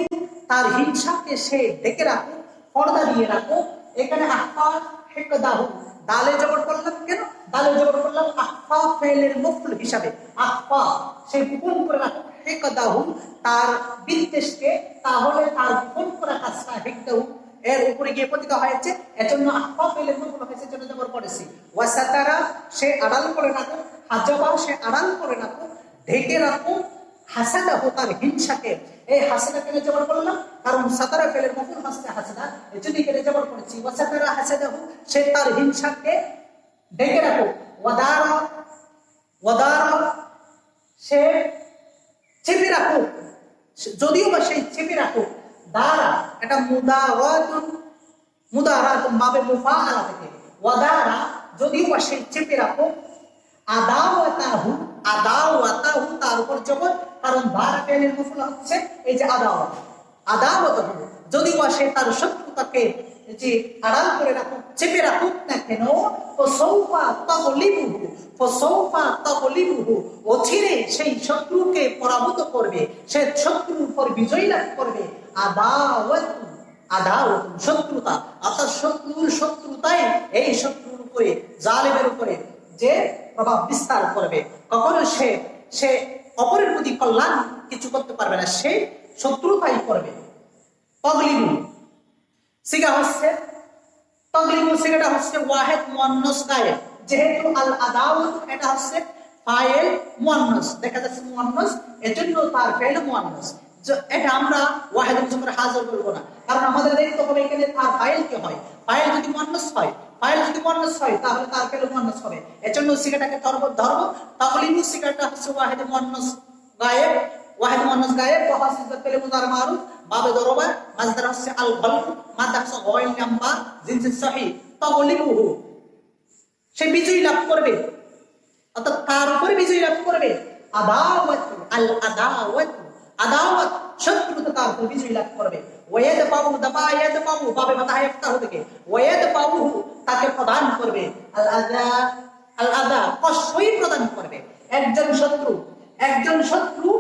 তার হিংসাকে সে ঢেকে রাখো, পর্দা দিয়ে রাখো। এখানে আখফা হিকদাহু দালে জবর করলাম কেন? দালে জবর করলাম আখফা ফেলের মফউল হিসাবে। আখফা সে গোপন করে রাখো, হিকদাহু তার বিদ্বেষকে, তাহলে তার গোপন করা কাজটা হিকদাহু এর উপরে গিয়ে প্রতীক হয়েছে, এজন্য আখফা ফেলের মফউল হয়েছে, জন্য জবর করেছি। ওয়াসাতারা সে আড়াল করে রাখো, হাজাবা সে আড়াল করে রাখো, ঢেকে রাখো। হাসাদাহু তার হিংসাকে, এই হাসাদা কেন জবর করলাম? কারণ সাতারা ফেলের মফউল হচ্ছে হাসাদা, এজন্য কেন জবর করেছি। ওয়াসাতারা হাসাদাহু সে তার হিংসাকে ঢেকে রাখো। ওয়াদারা সে চেপে রাখো, যদিও বা সেই চেপে রাখো। দারা এটা মুদারাতুন বাবে মুফাআলা থেকে। ওয়াদারা যদিও বা সেই চেপে রাখো। আদাওয়াতাহু তার উপর জবর, কারণ দারা ফেলের মফউল হচ্ছে এই যে আদাওয়াতাহু যদিও বা সে তার শত্রুতাকে যে আড়াল করে রাখুক, চেপে রাখুক না কেন, ফাসাউফা তাগলিবুহু অচিরে সেই শত্রুকে পরাভূত করবে, সে শত্রুর উপর বিজয় লাভ করবে। আদাওয়াতু শত্রুতা, অর্থাৎ শত্রুতাই এই শত্রুর উপরে, জালেমের উপরে যে প্রভাব বিস্তার করবে। কখনো সে অপরের প্রতি কল্যাণ কিছু করতে পারবে না, সে শত্রুতাই করবে। তাগলিবু সিগা হচ্ছে তাগলিবু সিগাটা হচ্ছে ওয়াহিদ মুয়ান্নাস গায়েব, যেহেতু আল আদাওয়াত এটা হচ্ছে ফাইল মুয়ান্নাস, দেখা যাচ্ছে মুয়ান্নাস, এজন্য তার ফাইল মুয়ান্নাস। এটা আমরা ওয়াহিদ মুজাক্কার হাজির করব না, কারণ আমাদের দেখতে হবে এখানে তার ফাইল কি হয়। ফাইল যদি মুয়ান্নাস হয়, তাহলে তার ফাইল মুয়ান্নাস হবে, এজন্য সিগাটাকে ধরব। তাগলিবু সিগাটা হচ্ছে ওয়াহিদ মুয়ান্নাস গায়েব, ওয়াহিদ মুয়ান্নাস গায়েব, ওয়াহাসিজাত ফিল মুজার মারুফ বাবে দরবা, মাজদার হচ্ছে আল গলব, মাদা হচ্ছে গায়ল নাম্বার জিনস সহিহ। তাগলিবুহু সে বিজয় লাভ করবে, অর্থাৎ তার উপরে বিজয় লাভ করবে। আদাওয়াত আল আদাওয়াত, আদাওয়াত শত্রুতা তার উপর বিজয় লাভ করবে। ওয়ায়াদ পাবু দাবা ইয়াদ পাবু বাবে মাথায় ইফতাহ থেকে ওয়ায়াদ পাবু তাকে প্রদান করবে। আল আদা, আল আদা কষ্টই প্রদান করবে। একজন শত্রু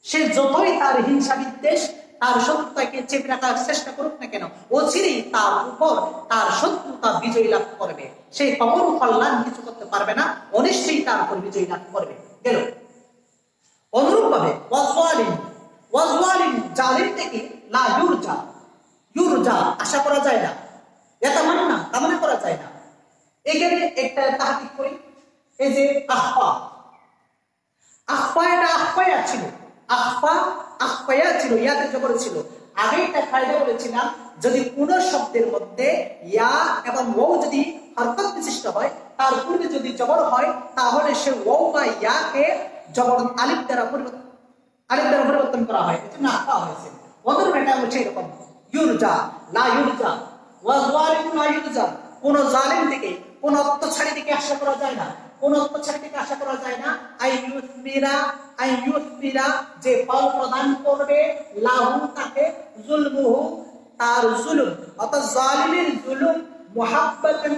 সে যতই তার হিংসা বিদ্বেষ তার শত্রুতাকে চেপে রাখার চেষ্টা করুক না কেন, অচিরেই তার উপর তার শত্রুতা বিজয় লাভ করবে। সেই কখনো কল্যাণ কিছু করতে পারবে না, অনিশ্চয়ই তার উপর বিজয় লাভ করবে। গেল অনুরূপ ভাবে ওয়াজওয়ালিন জালিম থেকে লা ইউরজা আশা করা যায় না, ইয়াতামান্না কামনা করা যায় না। এখানে একটা তাহকিক করি, এই যে আখফা এটা আখফায়া ছিল, আখফায়া ছিল, ইয়াতে জবর ছিল। আগে একটা কায়দা বলেছিলাম, যদি কোন শব্দের মধ্যে ইয়া এবং ওয়াও যদি হরকত বিশিষ্ট হয়, তার পূর্বে যদি জবর হয়, তাহলে সে ওয়াও বা ইয়াকে জবর আলিফ দ্বারা পরিবর্তন করা হয়, এজন্য আখফা হয়েছে। ওদের এটা হচ্ছে এরকম ইউরজা লা ইউরজা, ওয়াজওয়ালিন লা ইউরজা, কোন জালিম থেকে, কোন অত্যাচারী থেকে আশা করা যায় না, আইয়ুসবিরা যে ফল প্রদান করবে, লাহু তাকে, যুলমুহু তার জুলুম, অর্থাৎ জালিমের জুলুম, মুহাব্বাতান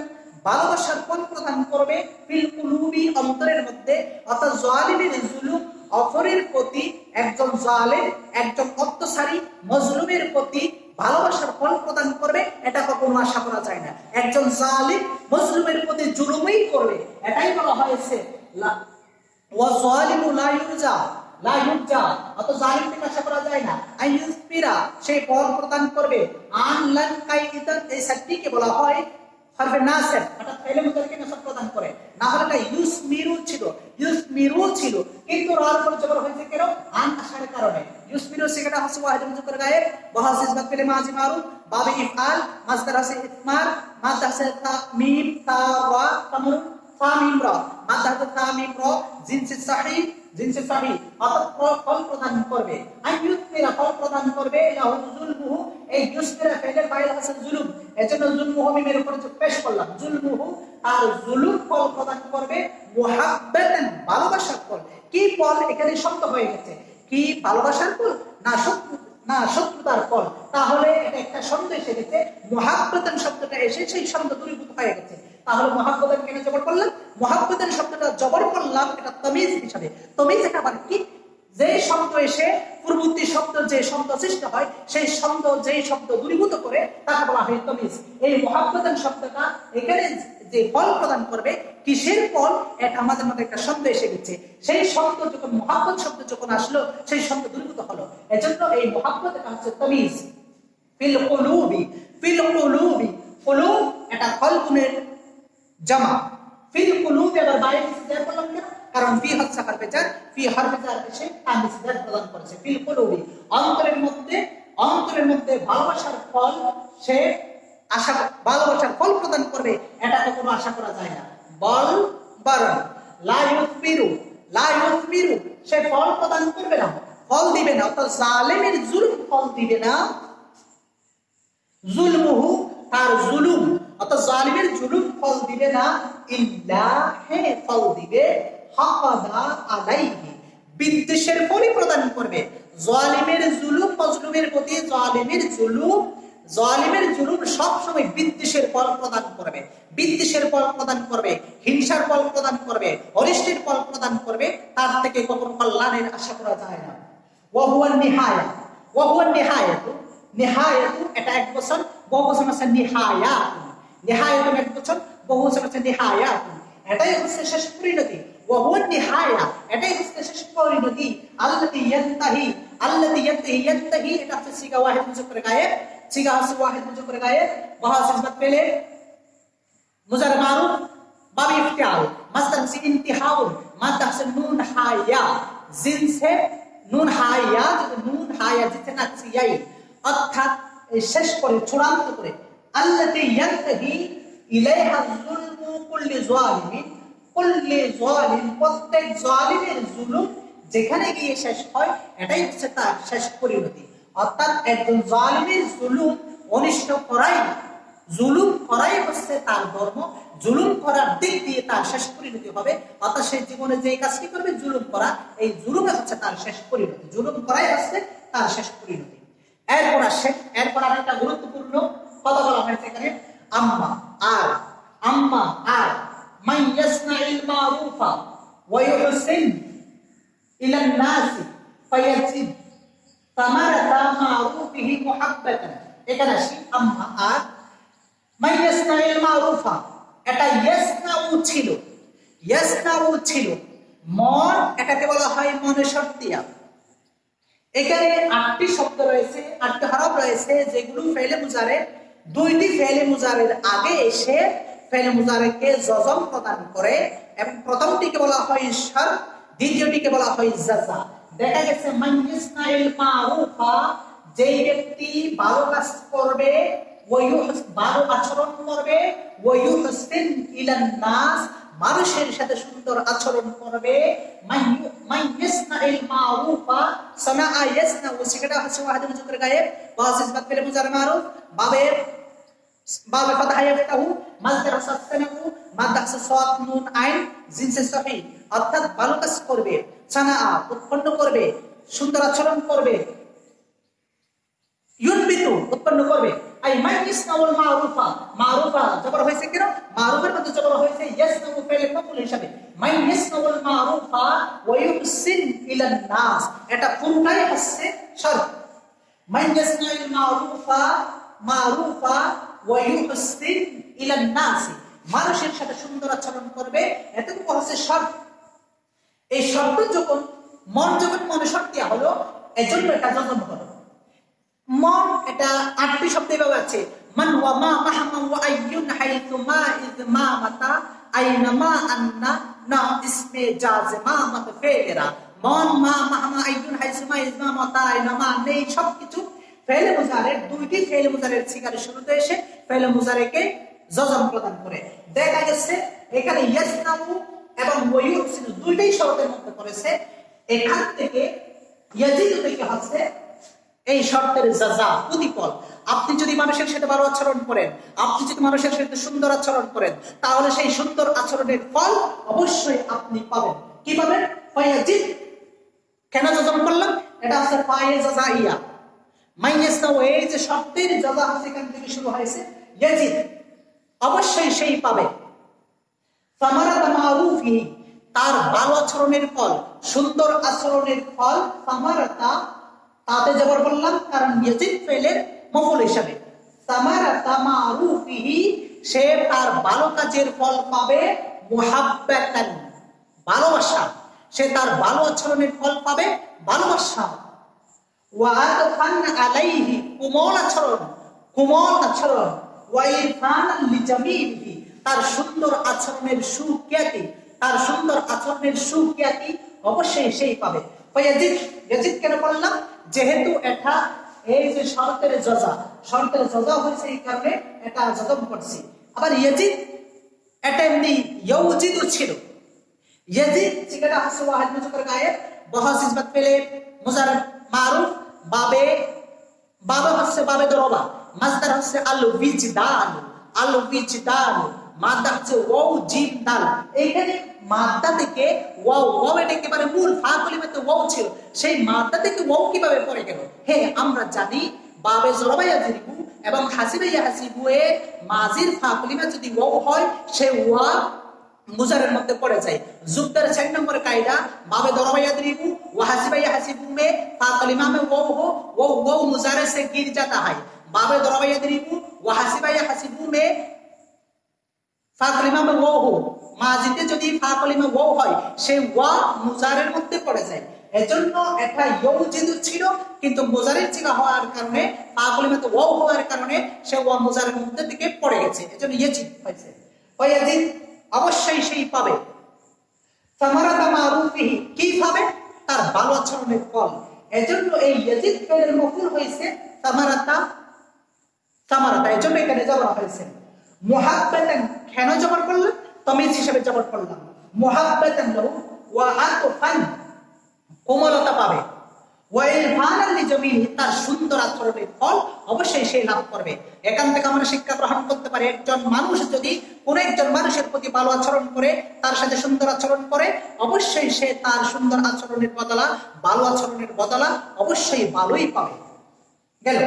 ভালোবাসার ফল প্রদান করবে, ফিল কুলুবি অন্তরের মধ্যে, অর্থাৎ জালিমের জুলুম অপরের প্রতি, একজন জালিম একজন অত্যাচারী মজলুমের প্রতি ভালোবাসার ফল প্রদান করবে, এটা কখনো আশা করা যায় না। একজন জালিম মজলুমের প্রতি জুলুমই করবে, এটাই বলা হয়েছে ওয়াজালিমু লা ইউরজা, অত জালিম থেকে আশা করা যায় না। আইয়ুসবিরা সে ফল প্রদান করবে। আন লান কাইদান এই শব্দটিকে বলা হয় হরফে নাসব, অর্থাৎ ফাইলে মুতারকে নাসব প্রদান করে। না হলে এটা ইউসমিরু ছিল, কিন্তু রার পর জবর হয়েছে কেন? আন আসার কারণে। ইউসমিরু সিগাটা হচ্ছে ওয়াহিদ মুজাক্কার গায়েব, ওয়াহাসিস বাদ ফিল মাজি মারুফ বাবে ইফআল, মাসদার আছে ইতমার, মাদা আছে তা মিম তা রা তামর ফা মিম রা, মাদা আছে তা মিম রা জিনসে সহিহ, অর্থাৎ ফল প্রদান করবে। আইয়ুসবিরা ফল প্রদান করবে, লাহু যুলমুহু এই ইউসবিরা ফাইলের ফাইল আছে জুলুম, এজন্য যুলমুহু মিমের উপর পেশ করলাম। যুলমুহু আর জুলুম ফল প্রদান করবে, মুহাব্বাতান ভালোবাসার ফল। কি ফল এখানে শব্দ হয়ে গেছে, কি ভালোবাসার ফল না শত্রুতার ফল, তাহলে এটা একটা শব্দ এসে গেছে, মুহাব্বাতান শব্দটা এসে সেই শব্দ দূরীভূত হয়ে গেছে। তাহলে মুহাব্বাতান কেন জবর করলাম? মুহাব্বাতান শব্দটা জবর করলাম এটা তামিজ হিসাবে। তামিজ এটা মানে কি? যে শব্দ এসে পূর্ববর্তী শব্দ যে শব্দ সৃষ্টি হয়, সেই শব্দ যেই শব্দ দূরীভূত করে তাকে বলা হয় তামিজ। এই মুহাব্বাতান শব্দটা এখানে যে ফল প্রদান করবে, কিসের ফল, এটা আমাদের মধ্যে একটা শব্দ এসে গেছে, সেই শব্দ যখন মুহাব্বত শব্দ যখন আসলো, সেই শব্দ দূরীভূত হলো, এজন্য এই মুহাব্বত এটা হচ্ছে তামিজ। ফিল কুলুবি কুলুব এটা কলবুনের জামা। ফিল কুলুব এবার বাইরে সিজার করলাম কেন? কারণ ফি হচ্ছে হরফে জার, ফি হরফে জার এসে তানবিহ সিজার প্রদান করেছে। ফিল কুলুবি অন্তরের মধ্যে ভালোবাসার ফল, সে ভালোবাসার ফল প্রদান করবে, এটা কখনো আশা করা যায় না। বরং লা ইউসমিরু সে ফল প্রদান করবে না, ফল দিবে না, অর্থাৎ জালিমের জুলুম ফল দিবে না। যুলমুহু তার জুলুম, অর্থাৎ জালিমের জুলুম ফল দিবে না, ইল্লা হে ফল দিবে হাকাদা আলাইহি বিদ্বেষের ফলই প্রদান করবে। জালিমের জুলুম মজলুমের প্রতি জালিমের জুলুম সব সময় বিদ্বেষের ফল প্রদান করবে, হিংসার ফল প্রদান করবে, অনিষ্টের ফল প্রদান করবে, তার থেকে কখনো কল্যাণের আশা করা যায় না। ওয়াহুয়া নিহায়াতু এটা এক বছর, বহু বছর আছে নিহায়াতু এক বছর, বহু বছর আছে নিহায়াতু, এটাই হচ্ছে শেষ পরিণতি। ওয়াহুয়া নিহায়া এটাই হচ্ছে শেষ পরিণতি। আল্লাতী ইয়ানতাহি এটা হচ্ছে সিগা ওয়াহিদ মুজাক্কার গায়েব, সিগা হচ্ছে ওয়াহিদ মুজাক্কার গায়েব ওয়া সিফাত পেলে মুজার মারুফ বাব ইফতিআল মাসদার হচ্ছে ইন্তিহাউন মাদ্দা হচ্ছে নুন হায়া জিনসে নুন হায়া নুন হায়া জিতে নাকসিয়াই অর্থাৎ শেষ করে চূড়ান্ত করে আল্লাতী ইয়ানতাহি ইলাইহা যুলমু কুল্লি যালিমিন প্রত্যেক জালিমের জুলুম যেখানে গিয়ে শেষ হয় এটাই হচ্ছে তার শেষ পরিণতি। অর্থাৎ একজন জালিমের জুলুম অনিষ্ট জুলুম করাই হচ্ছে তার ধর্ম, জুলুম করার দিক দিয়ে তার শেষ পরিণতি হবে। অর্থাৎ সেই জীবনে যে কাজটি করবে জুলুম করা, এই জুলুমে হচ্ছে তার শেষ পরিণতি, জুলুম করাই হচ্ছে তার শেষ পরিণতি। এরপর আরেকটা গুরুত্বপূর্ণ কথা বলা হয়েছে এখানে, আম্মা আর মান ইয়াসনাইল মারুফা ওয়া ইউহসিন ইলা الناس ফায়াজিদ সামারাতা মারুফিহি মুহাব্বাতান। এখানে আসি আম্মা আর মান ইয়াসনাইল মারুফা, এটা ইয়াসনাউ ছিল মন, এটাকে বলা হয় মনে শর্তিয়া। এখানে 8টি শব্দ রয়েছে, 8টি হরফ রয়েছে যেগুলো ফেলে মুজারে, 2টি ফেলে মুজারের আগে এসে ফেলে মুজারেকে জজম প্রদান করে এবং প্রথমটিকে বলা হয় শর্ত, দ্বিতীয়টিকে বলা হয় জাযা। দেখা গেছে মান ইয়াসনাইল মারুফা, যেই ব্যক্তি ভালো কাজ করবে, ভালো আচরণ করবে, ওয়ায়ুহসিন ইলান নাস, মানুষের সাথে সুন্দর আচরণ করবে। মান ইয়াসনাইল মারুফা, সানাআ ইয়াসনাউ, সেটা হচ্ছে ওয়াহিদ মুজাক্কার গায়েব ওয়া সিফাত ফিল মুজার মারুফ বাবে ফাতহা ইয়াফতাহু মাসদার সাসনাউ মাদ্দা সাদ নুন আইন জিনসে সহিহ, অর্থাৎ ভালো কাজ করবে, সানাআ উৎপন্ন করবে, সুন্দর আচরণ করবে, ইউনবিতু উৎপন্ন করবে। আই মান ইয়াসনাউল মারুফা জবর হয়েছে কেন? মারুফের মধ্যে জবর হয়েছে ইয়াসনাউ ফেলে মাফউল হিসাবে। মান ইয়াসনাউল মারুফা ওয়া ইউহসিন ইলান নাস, এটা পুরোটাই হচ্ছে শর্ত। মান ইয়াসনাউল মারুফা ওয়া ইউহসিন ইলান নাস, মানুষের সাথে সুন্দর আচরণ করবে, এতটুকু হচ্ছে শর্ত। এই শর্ত যখন মনে শর্তিয়া হলো, এজন্য এটা জজম হলো। মন এটা 8টি শব্দে ব্যবহার আছে, মান ওয়া মা মাহমা ওয়া আইয়ুন হাইতু মা ইজ মা মাতা আইনা মা আন্না না ইসমে জাযমা মাত ফেরা। মন মা মাহমা আইয়ুন হাইতু মা ইজ মা মাতা আইনা মা, নেই সবকিছু ফেলে মুজারের, 2টি ফেলে মুজারের সিগারে শুরুতে এসে ফেলে মুজারেকে জজম প্রদান করে। দেখা গেছে এখানে ইয়াসনাউ এবং ওয়ায়ুহসিন 2টাই শর্তের মধ্যে পড়েছে। এখান থেকে ইয়াজিদ থেকে হচ্ছে এই শর্তের জাযা, প্রতিফল। আপনি যদি মানুষের সাথে ভালো আচরণ করেন, আপনি যদি মানুষের সাথে সুন্দর আচরণ করেন, তাহলে সেই সুন্দর আচরণের ফল অবশ্যই আপনি পাবেন। কি পাবেন? ফায়াজিদ। কেন জজম করলাম? এটা হচ্ছে ফায়ে জাযাইয়া। মাইয়াসনাউ, এই যে শর্তের জাযা সেখান থেকে শুরু হয়েছে, ইয়াজিদ, অবশ্যই সেই পাবে। সামারাতা মারুফিহি, তার ভালো আচরণের ফল, সুন্দর আচরণের ফল। সামারাতা, তাতে জবর বললাম কারণ ইয়াজিদ ফেলের মফউল হিসাবে। সামারাতা মারুফিহি, সে তার ভালো কাজের ফল পাবে। মুহাব্বাতান, ভালোবাসা, সে তার ভালো আচরণের ফল পাবে, ভালোবাসা। ওয়া আদফান আলাইহি, কোমল আচরণ। ওয়া ইরফানান লিজামিলিহি, তার সুন্দর আচরণের সুখ্যাতি, অবশ্যই সেই পাবে। ইয়াজিদ কেন বললাম? যেহেতু এটা এই যে শর্তের জজা হয়েছে, এই কারণে এটা জজম করছি। আবার ইয়াজিদ এটা এমনি ইয়াজিদও ছিল। ইয়াজিদ যেটা হচ্ছে ওয়াহিদ মুজাক্কার গায়েব ওয়া সিফাত ফেলে মুজার মারুফ বাবে হচ্ছে বাবে দরবা, মাসদার হচ্ছে আল উইজদান, মাদ্দা হচ্ছে ওয়াও জিম দাল। এইখানে মাদ্দা থেকে ওয়াও এটা একেবারে মূল ফা কলিমাতে ওয়াও ছিল, সেই মাদ্দা থেকে ওয়াও কিভাবে পড়ে গেল? হ্যাঁ, আমরা জানি বাবে জরবাইয়া জিরিবু এবং হাসিবাইয়া হাসিবু এ মাজির ফা কলিমা যদি ওয়াও হয়, সেই ওয়া মুজারের মধ্যে পড়ে যায়। যুক্তের 6 নম্বর কায়দা, বাবে দরবাইয়া জিরিবু ওয়া হাসিবাইয়া হাসিবু মে ফা কলিমা মে ওয়াও মুজারে से गिर जाता है। বাবে দরবাইয়া জিরিবু ওয়া হাসিবাইয়া হাসিবু মে ফা কলিমা মে ওয়াও, মাজিতে যদি ফা কলিমা ওয়াও হয়, সেই ওয়া মুজারের মধ্যে পড়ে যায়। এজন্য এটা ইউজিদু ছিল, কিন্তু মুজারির চিহ্ন হওয়ার কারণে পাগলিমাতে ওয়াও হওয়ার কারণে সে ওয়া মুজারের মধ্যে দিকে পড়ে গেছে, এজন্য ইয়াজিদ হয়েছে। ওয়াজিদ অবশ্যই সেই পাবে। সামারাতা মারুফিহি, কি পাবে? তার ভালো আচরণের ফল। এজন্য এই ইয়াজিদ ফেলের মফুল হয়েছে সামারাতা, সামারাতা, এজন্য এখানে জবর হয়েছে। মুহাব্বাতান কেন জবর করলাম? তামিজ হিসেবে জবর করলাম। মুহাব্বাতান লাহু ওয়া আতফান, কোমলতা পাবে। ওয়া ইরফানান লিজামিহি, তার সুন্দর আচরণের ফল অবশ্যই সে লাভ করবে। এখান থেকে আমরা শিক্ষা গ্রহণ করতে পারি, একজন মানুষ যদি কোনো একজন মানুষের প্রতি ভালো আচরণ করে, তার সাথে সুন্দর আচরণ করে, অবশ্যই সে তার সুন্দর আচরণের বদলা, ভালো আচরণের বদলা অবশ্যই ভালোই পাবে। গেল।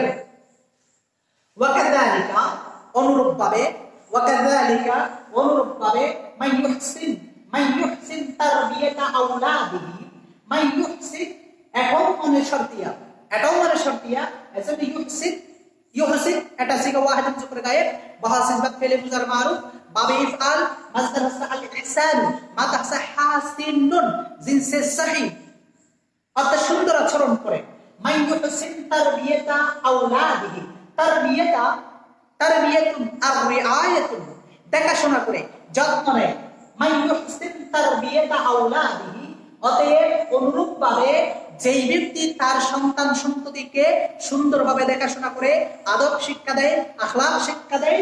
ওয়াকাযালিকা, অনুরূপভাবে, ওয়াকাযালিকা অনুরূপভাবে, মাইয়ুহসিন তারবিয়াতা আওলাদিহি, মাইয়ুহসিন এটাও মানে শর্তিয়া, এটাও মানে শর্তিয়া। এজন্য ইউহসিন এটা সিগা ওয়াহিদ মুযক্কার গায়েব, বাহাসিন বাদ ফেলে মুজার মারুফ, বাবে ইফআল, মাসদার হাসা আল ইহসান, মাদা হাসা হাসিনুন, জিনসে সহি, অর্থাৎ সুন্দর আচরণ করে। মাইয়ুহসিন তারবিয়াতা আওলাদিহি, তারবিয়াতুন আর রিআয়াতুন, দেখাশোনা করে, যত্ন নেয়। মাইয়ুহসিন তারবিয়াতা আওলাদিহি, অতএব অনুরূপভাবে যেই ব্যক্তি তার সন্তান সন্ততিকে সুন্দরভাবে দেখাশোনা করে, আদব শিক্ষা দেয়, আখলাক শিক্ষা দেয়,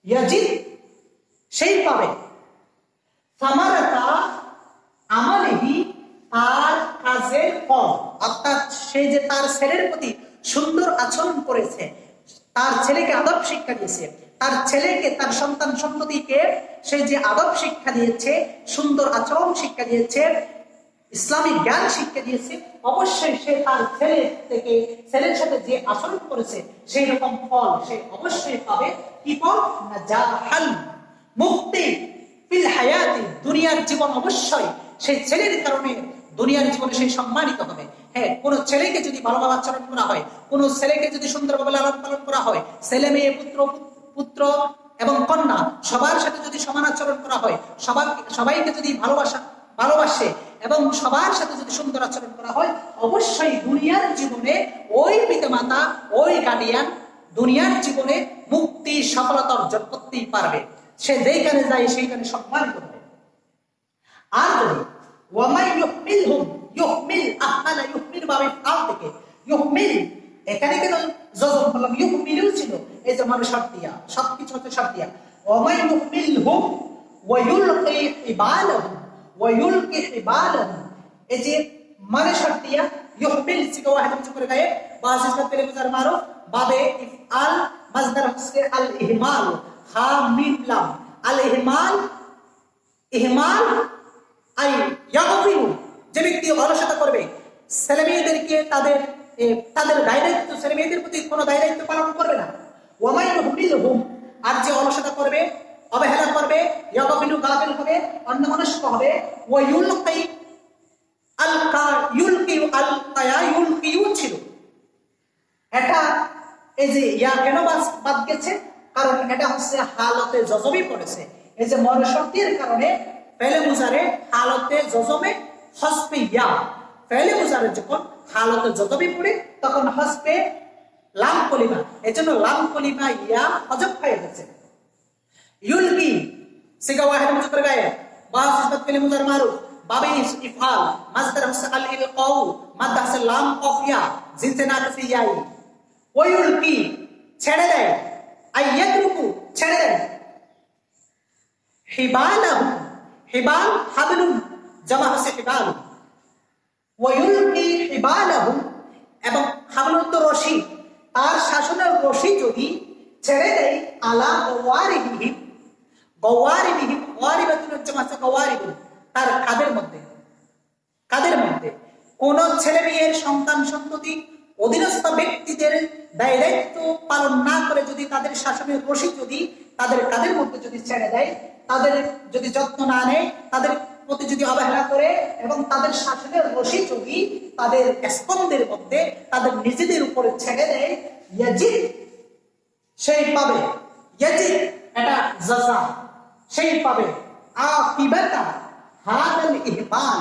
ইয়াজিদ সেই পাবে। সামারাতা আমালিহি, তার কাজের ফল, অর্থাৎ সে যে তার ছেলের প্রতি সুন্দর আচরণ করেছে, তার ছেলেকে আদব শিক্ষা দিয়েছে, তার ছেলেকে, তার সন্তান সন্ততিকে সে যে আদব শিক্ষা দিয়েছে, সুন্দর আচরণ শিক্ষা দিয়েছে, ইসলামিক জ্ঞান শিক্ষা দিয়েছে, অবশ্যই সে তার ছেলের সাথে যে আচরণ করেছে সেই রকম ফল সে অবশ্যই পাবে। কি ফল? নাজাহাল, মুক্তি, ফিল হায়াতি, দুনিয়ার জীবন অবশ্যই সেই ছেলের কারণে দুনিয়ার জীবনে সেই সম্মানিত হবে। হ্যাঁ, কোন ছেলেকে যদি ভালোভাবে আচরণ করা হয়, কোন ছেলেকে যদি সুন্দরভাবে লালন পালন করা হয়, ছেলে মেয়ে, পুত্র এবং কন্যা সবার সাথে যদি সমান আচরণ করা হয়, সবাইকে যদি ভালোবাসে এবং সবার সাথে যদি সুন্দর আচরণ করা হয়, অবশ্যই দুনিয়ার জীবনে ওই পিতামাতা, ওই গার্ডিয়ান দুনিয়ার জীবনে মুক্তি, সফলতা অর্জন করতেই পারবে। সে যেখানে যায় সেইখানে সম্মানিত হবে। আর যদি ওয়ামাই ইউহমিলহুম, ইউহমিল আহমালা, ইউহমিল ভাবে ফাল থেকে ইউহমিল, এখানে কেন যজম করলাম? ইউহমিলও ছিল, এই যে মানে শর্তিয়া, সবকিছু হচ্ছে শর্তিয়া। ওয়ামাই ইউহমিলহুম ওয়া ইউলকি ইবালাহুম, ওয়া ইউলকি ইবালাহুম, এই যে মানে শর্তিয়া। ইউহমিল সিগা ওয়াহিদ মুযক্কার গায়েব, বাসিস বাদ ফেলে মুজার মারুফ, বাবে ইফআল, মাসদার হচ্ছে আল ইহমাল, হা মিম লাম, আল ইহমাল, ইহমাল আই ইয়াগফিরু, যে ব্যক্তি অলসতা করবে, ছেলে মেয়েদেরকে তাদের দায়িত্ব, ছেলে মেয়েদের প্রতি কোনো দায়িত্ব পালন করবে না। ওয়ামাই ইউহমিলহুম, আর যে অলসতা করবে, অবহেলা করবে, ইয়াগফিরু, গাফিল হবে, অন্যমনস্ক হবে। ওয়া ইউলকি, আলকা, ইউলকি, আলকায়া, ইউলকিউ ছিল। এটা এই যে ইয়া কেন বাদ গেছে? কারণ এটা হচ্ছে হালতে জজমে পড়েছে। এই যে মনশর্তির কারণে ফেলে মুজারে হালতে জজমে হসপে ইয়া, ফেলে মুজারে যখন হালতে জজমে পড়ে তখন হসপে লাম কলিমা, এজন্য লাম কলিমা ইয়া হজব হয়ে গেছে। ইউলকি সিগা ওয়াহিদ মুযক্কার গায়েব, বাস ইসবাত ফেলে মুজার মারুফ, বাবে ইফআল, মাসদার হচ্ছে আল ইলকাউ, মাদ্দা হচ্ছে লাম কফ ইয়া, জিনসে না কাছে ইয়াই। ওয়ুলকি ছেড়ে দেয়, আইয়াতরুকু ছেড়ে দেয়, হিবালাহু, হিবাল হাবলুন জামা হচ্ছে হিবাল, ওয়ুলকি হিবালাহু, এবং হাবলুন তো রশি, তার শাসনের রশি যদি ছেড়ে দেয়, আলা গওয়ারিবিহিম, গওয়ারিবিহিম, গওয়ারিবাতুন জামা হচ্ছে গওয়ারিবুন, তার কাদের মধ্যে কোন ছেলে মেয়ের সন্তান সন্ততি অধীনস্থ ব্যক্তিদের দায়িত্ব পালন না করে যদি তাদের শাসনের রশি যদি তাদের কাদের মধ্যে যদি ছেড়ে দেয়, তাদের যদি যত্ন না নেয়, তাদের প্রতি যদি অবহেলা করে এবং তাদের শাসনের রশি যদি তাদের স্পন্দের মধ্যে তাদের নিজেদের উপরে ছেড়ে দেয়, ইয়াজিদ সেই পাবে, ইয়াজিদ এটা জাযা, সেই পাবে আকিবাতা হাদাল ইহবাল,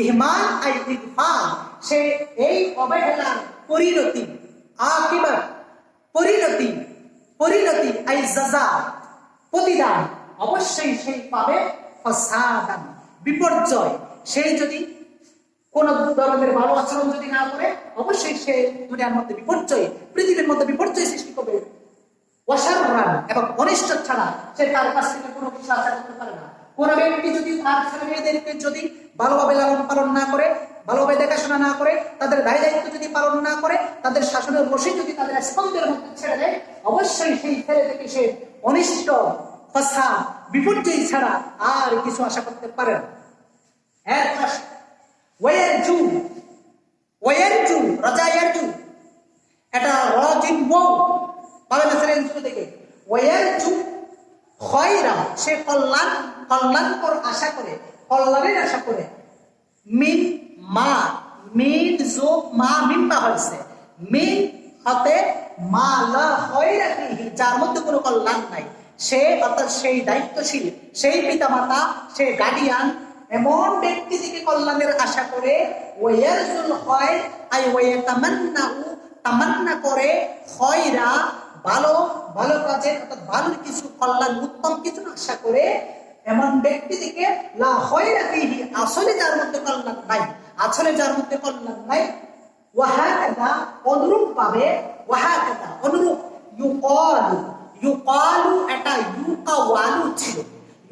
ইহমান আই ইগফাল, সে এই অবহেলার পরিণতি, আকিবাত পরিণতি, পরিণতি আই জাযা প্রতিদান, অবশ্যই সেই পাবে ফাসাদান বিপর্যয়। সেই যদি কোন ধরনের ভালো আচরণ যদি না করে, অবশ্যই সে দুনিয়ার মধ্যে বিপর্যয়, পৃথিবীর মধ্যে বিপর্যয় সৃষ্টি করবে। ওয়াশাররান, এবং অনিষ্ট ছাড়া সে তার কাছ থেকে কোনো কিছু আশা করতে পারে না। কোন ব্যক্তি যদি তার ছেলে মেয়েদেরকে যদি ভালোভাবে লালন পালন না করে, ভালোভাবে দেখাশোনা না করে, তাদের দায় দায়িত্ব যদি পালন না করে, তাদের শাসনের বশে যদি তাদের স্পন্দের মধ্যে ছেড়ে দেয়, অবশ্যই সেই ছেলে থেকে সে অনিষ্ট, ফাসাদ, বিপর্যয় ছাড়া আর কিছু আশা করতে পারে না। এরপর ওয়ারজু, ওয়ারজু রাজা ইয়ারজু, এটা রাজিন ওয়াও ভালো মেসেলেন শুরু থেকে। ওয়ারজু খয়রা, সে কল্যাণ, কল্যাণকর আশা করে, কল্যাণের আশা করে। মিন মা, মিন যোগ মা মিম্মা হয়েছে, মিন হতে মা লা খয়রা ফিহি, যার মধ্যে কোনো কল্যাণ নাই। সে অর্থাৎ সেই দায়িত্বশীল, সেই পিতামাতা, সে গার্ডিয়ান এমন ব্যক্তি থেকে কল্যাণের আশা করে। ওয়ারজুল খয়র আই ওয়াতামান্নাউ, তামান্না করে, খয়রা ভালো, ভালো কাজের অর্থাৎ ভালো কিছু, কল্যাণ, উত্তম কিছু আশা করে এমন ব্যক্তি থেকে লা খয়রা ফিহি, আসলে যার মধ্যে কল্যাণ নাই, আসলে যার মধ্যে কল্যাণ নাই। ওয়াহাকাদা, অনুরূপ পাবে, ওয়াহাকাদা অনুরূপ। ইউকালু, ইউকালু এটা ইউকাওয়ালু ছিল,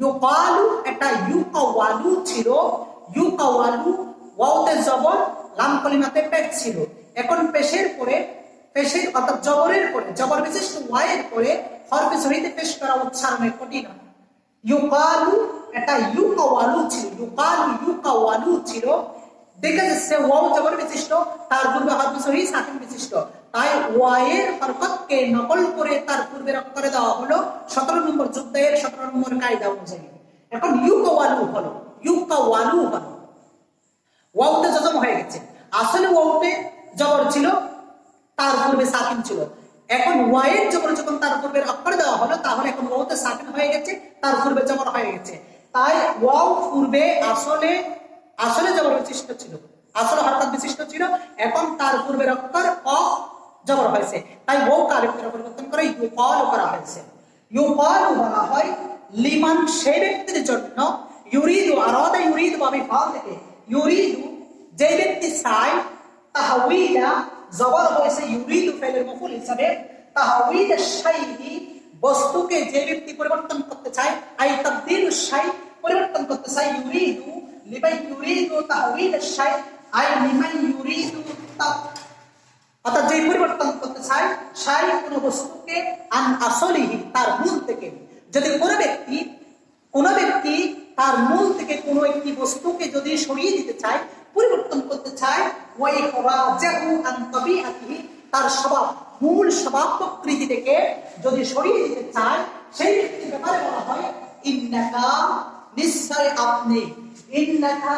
ইউকালু এটা ইউকাওয়ালু ছিল। ইউকাওয়ালু ওয়াওতে জবর, লাম কলিমাতে পেশ ছিল। এখন পেশের পরে, পেশের অর্থাৎ জবরের পরে, জবর বিশিষ্ট ওয়াইয়ের পরে হরফে সহিতে পেশ করা উচ্চারণে কঠিন। ইউকালু এটা ইউকাওয়ালু ছিল, ইউকালু ইউকাওয়ালু ছিল। দেখা যাচ্ছে ওয়াও জবর বিশিষ্ট, তার পূর্বে হরফে সহি সাকিন বিশিষ্ট, তাই ওয়াইয়ের হরকতকে নকল করে তার পূর্বে অক্ষরে দেওয়া হলো 17 নম্বর যুক্তের 17 নম্বর কায়দা অনুযায়ী। এখন ইউকাওয়ালু হলো, ইউকাওয়ালু হলো, ওয়াওতে জজম হয়ে গেছে। আসলে ওয়াওতে জবর ছিল, তার পূর্বে সাকিন ছিল। এখন ওয়াইয়ের জবর যখন তার পূর্বে অক্ষর দেওয়া হলো, তাহলে এখন ওয়াওতে সাকিন হয়ে গেছে, তার পূর্বে জবর হয়ে গেছে। তাই ওয়াও পূর্বে আসলে, আসলে জবর বিশিষ্ট ছিল, আসলে হরকত বিশিষ্ট ছিল। এখন তার পূর্বের অক্ষর অ জবর হয়েছে, তাই ওয়াও কালিফের পরিবর্তন করে ইউকালু করা হয়েছে। ইউকালু বলা হয় লিমান, সেই ব্যক্তির জন্য। ইউরিদু, আরাদা ইউরিদু বাবে ফাল থেকে ইউরিদু, যে ব্যক্তি চায়। তাহউইলা জবর হয়েছে ইউরিদু ফেলের মফুল হিসাবে। তাহউইলা শাইই, বস্তুকে যে ব্যক্তি পরিবর্তন করতে চায়। আই তাবদীলু শাই, পরিবর্তন করতে চায়। ইউরিদু লিমান ইউরিদু তাহউইলা শাই, আই লিমান ইউরিদু তাব, অর্থাৎ যে পরিবর্তন করতে চায় শাই কোনো বস্তুকে, আন আসলিহি তার মূল থেকে। যদি কোনো ব্যক্তি, কোনো ব্যক্তি তার মূল থেকে কোনো একটি বস্তুকে যদি সরিয়ে দিতে চায়, পরিবর্তন করতে চায়, ওয়াই খরাজাহু আন তাবিআতিহি, তার স্বভাব, মূল স্বভাব প্রকৃতি থেকে যদি সরিয়ে দিতে চায়, সেই ব্যক্তির ব্যাপারে বলা হয় ইন্নাকা, নিশ্চয় আপনি, ইন্নাকা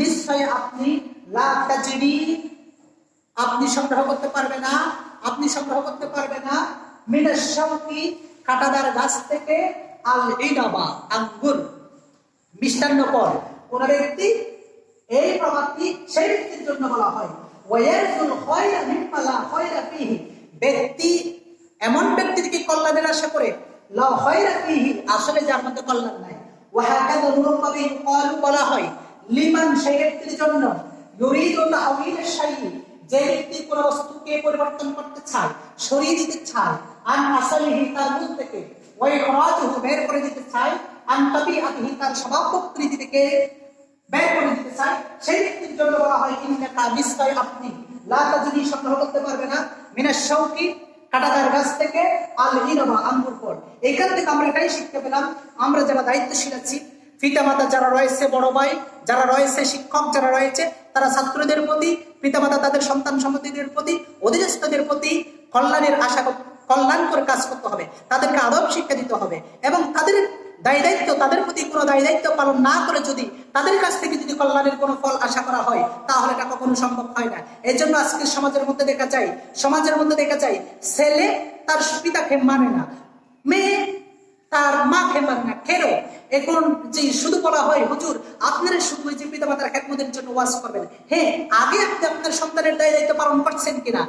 নিশ্চয় আপনি, লা তাজরি, আপনি সংগ্রহ করতে পারবে না, আপনি সংগ্রহ করতে পারবে না, মিনাশ শাওকি, কাঁটাদার গাছ থেকে, আল ইনাবা, আঙ্গুর, মিষ্টান্ন ফল। কোন ব্যক্তি এই প্রবাদটি সেই ব্যক্তির জন্য বলা হয়। ওয়ারজুল খয়রা মিম্মা লা খয়রা ফিহি, ব্যক্তি এমন ব্যক্তি থেকে কল্যাণের আশা করে, লা খয়রা ফিহি, আসলে যার মধ্যে কল্যাণ নাই। ওয়াহাকাদা অনুরূপভাবে ইউকালু বলা হয় লিমান, সেই ব্যক্তির জন্য। ইউরিদু তাহউইল শাইই, যে ব্যক্তি কোনো বস্তুকে পরিবর্তন করতে চায়, সরিয়ে দিতে চায়, আন আসলিহি তার মূল থেকে, ওয়া ইখরাজুহু বের করে দিতে চায়, আন তাবিআতিহি তার স্বভাব প্রকৃতি থেকে বের করে দিতে চায়, সেই ব্যক্তির জন্য বলা হয় ইন্নাকা, নিশ্চয় আপনি, লা তাজরি সংগ্রহ করতে পারবে না, মিনাশ শাওকি কাঁটাদার গাছ থেকে, আল ইনাবা আঙ্গুর ফল। এখান থেকে আমরা এটাই শিখতে পেলাম, আমরা যারা দায়িত্বশীল আছি, পিতামাতা যারা রয়েছে, বড় ভাই যারা রয়েছে, শিক্ষক যারা রয়েছে, তারা ছাত্রদের প্রতি, পিতামাতা তাদের সন্তান সন্ততিদের প্রতি, অধীনস্থদের প্রতি কল্যাণের আশা, কল্যাণকর কাজ করতে হবে, তাদেরকে আদব শিক্ষা দিতে হবে। এবং তাদের দায় দায়িত্ব, তাদের প্রতি কোনো দায় দায়িত্ব পালন না করে যদি তাদের কাছ থেকে যদি কল্যাণের কোনো ফল আশা করা হয়, তাহলে এটা কখনো সম্ভব হয় না। এই জন্য আজকে সমাজের মধ্যে দেখা যায়, সমাজের মধ্যে দেখা যায় ছেলে তার পিতাকে মানে না, মেয়ে তার মাকে মানে না কেন? এখন যে শুধু বলা হয় হুজুর আপনারা শুধু ওই যে পিতামাতার খেদমতের জন্য ওয়াজ করবেন। হ্যাঁ, আগে আপনি আপনার সন্তানের দায়িত্ব পালন করছেন কিনা,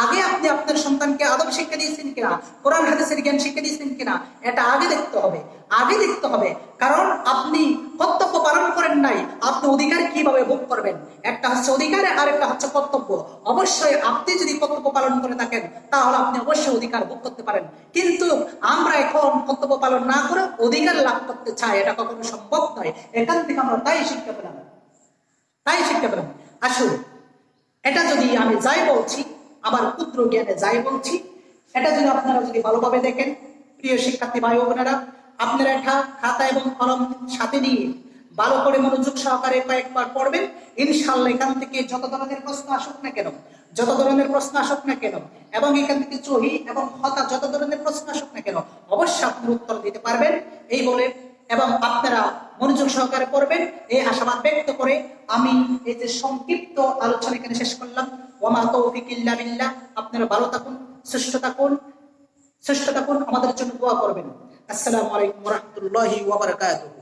আগে আপনি আপনার সন্তানকে আদব শিক্ষা দিয়েছেন কিনা, কোরআন হাদিসের জ্ঞান শিক্ষা দিয়েছেন কিনা, এটা আগে দেখতে হবে, আগে দেখতে হবে। কারণ আপনি কর্তব্য পালন করেন নাই, আপনি অধিকার কিভাবে ভোগ করবেন? একটা হচ্ছে অধিকার আর একটা হচ্ছে কর্তব্য। অবশ্যই আপনি যদি কর্তব্য পালন করে থাকেন তাহলে আপনি অবশ্যই অধিকার ভোগ করতে পারেন। কিন্তু আমরা এখন কর্তব্য পালন না করে অধিকার লাভ করতে চাই, এটা কখনো সম্ভব নয়। এখান থেকে আমরা তাই শিক্ষা পেলাম, তাই শিক্ষা পেলাম। আসুন, এটা যদি আমি যাই বলছি, আমার ক্ষুদ্র জ্ঞানে যাই বলছি, এটা যদি আপনারা যদি ভালোভাবে দেখেন, প্রিয় শিক্ষার্থী ভাই বোনেরা, আপনারা এটা খাতা এবং কলম সাথে নিয়ে ভালো করে মনোযোগ সহকারে কয়েকবার পড়বেন। ইনশাআল্লাহ এখান থেকে যত ধরনের প্রশ্ন আসুক না কেন, যত ধরনের প্রশ্ন আসুক না কেন, এবং এখান থেকে সহি এবং হতা যত ধরনের প্রশ্ন আসুক না কেন, অবশ্যই আপনি উত্তর দিতে পারবেন এই বলে, এবং আপনারা মনোযোগ সহকারে পড়বেন এই আশাবাদ ব্যক্ত করে আমি এই যে সংক্ষিপ্ত আলোচনা এখানে শেষ করলাম। ওয়ামা তৌফিক ইল্লা বিল্লাহ। আপনারা ভালো থাকুন, সুস্থ থাকুন, আমাদের জন্য দোয়া করবেন। আসসালামু আলাইকুম ওয়া রাহমাতুল্লাহি ওয়া বারাকাতুহু।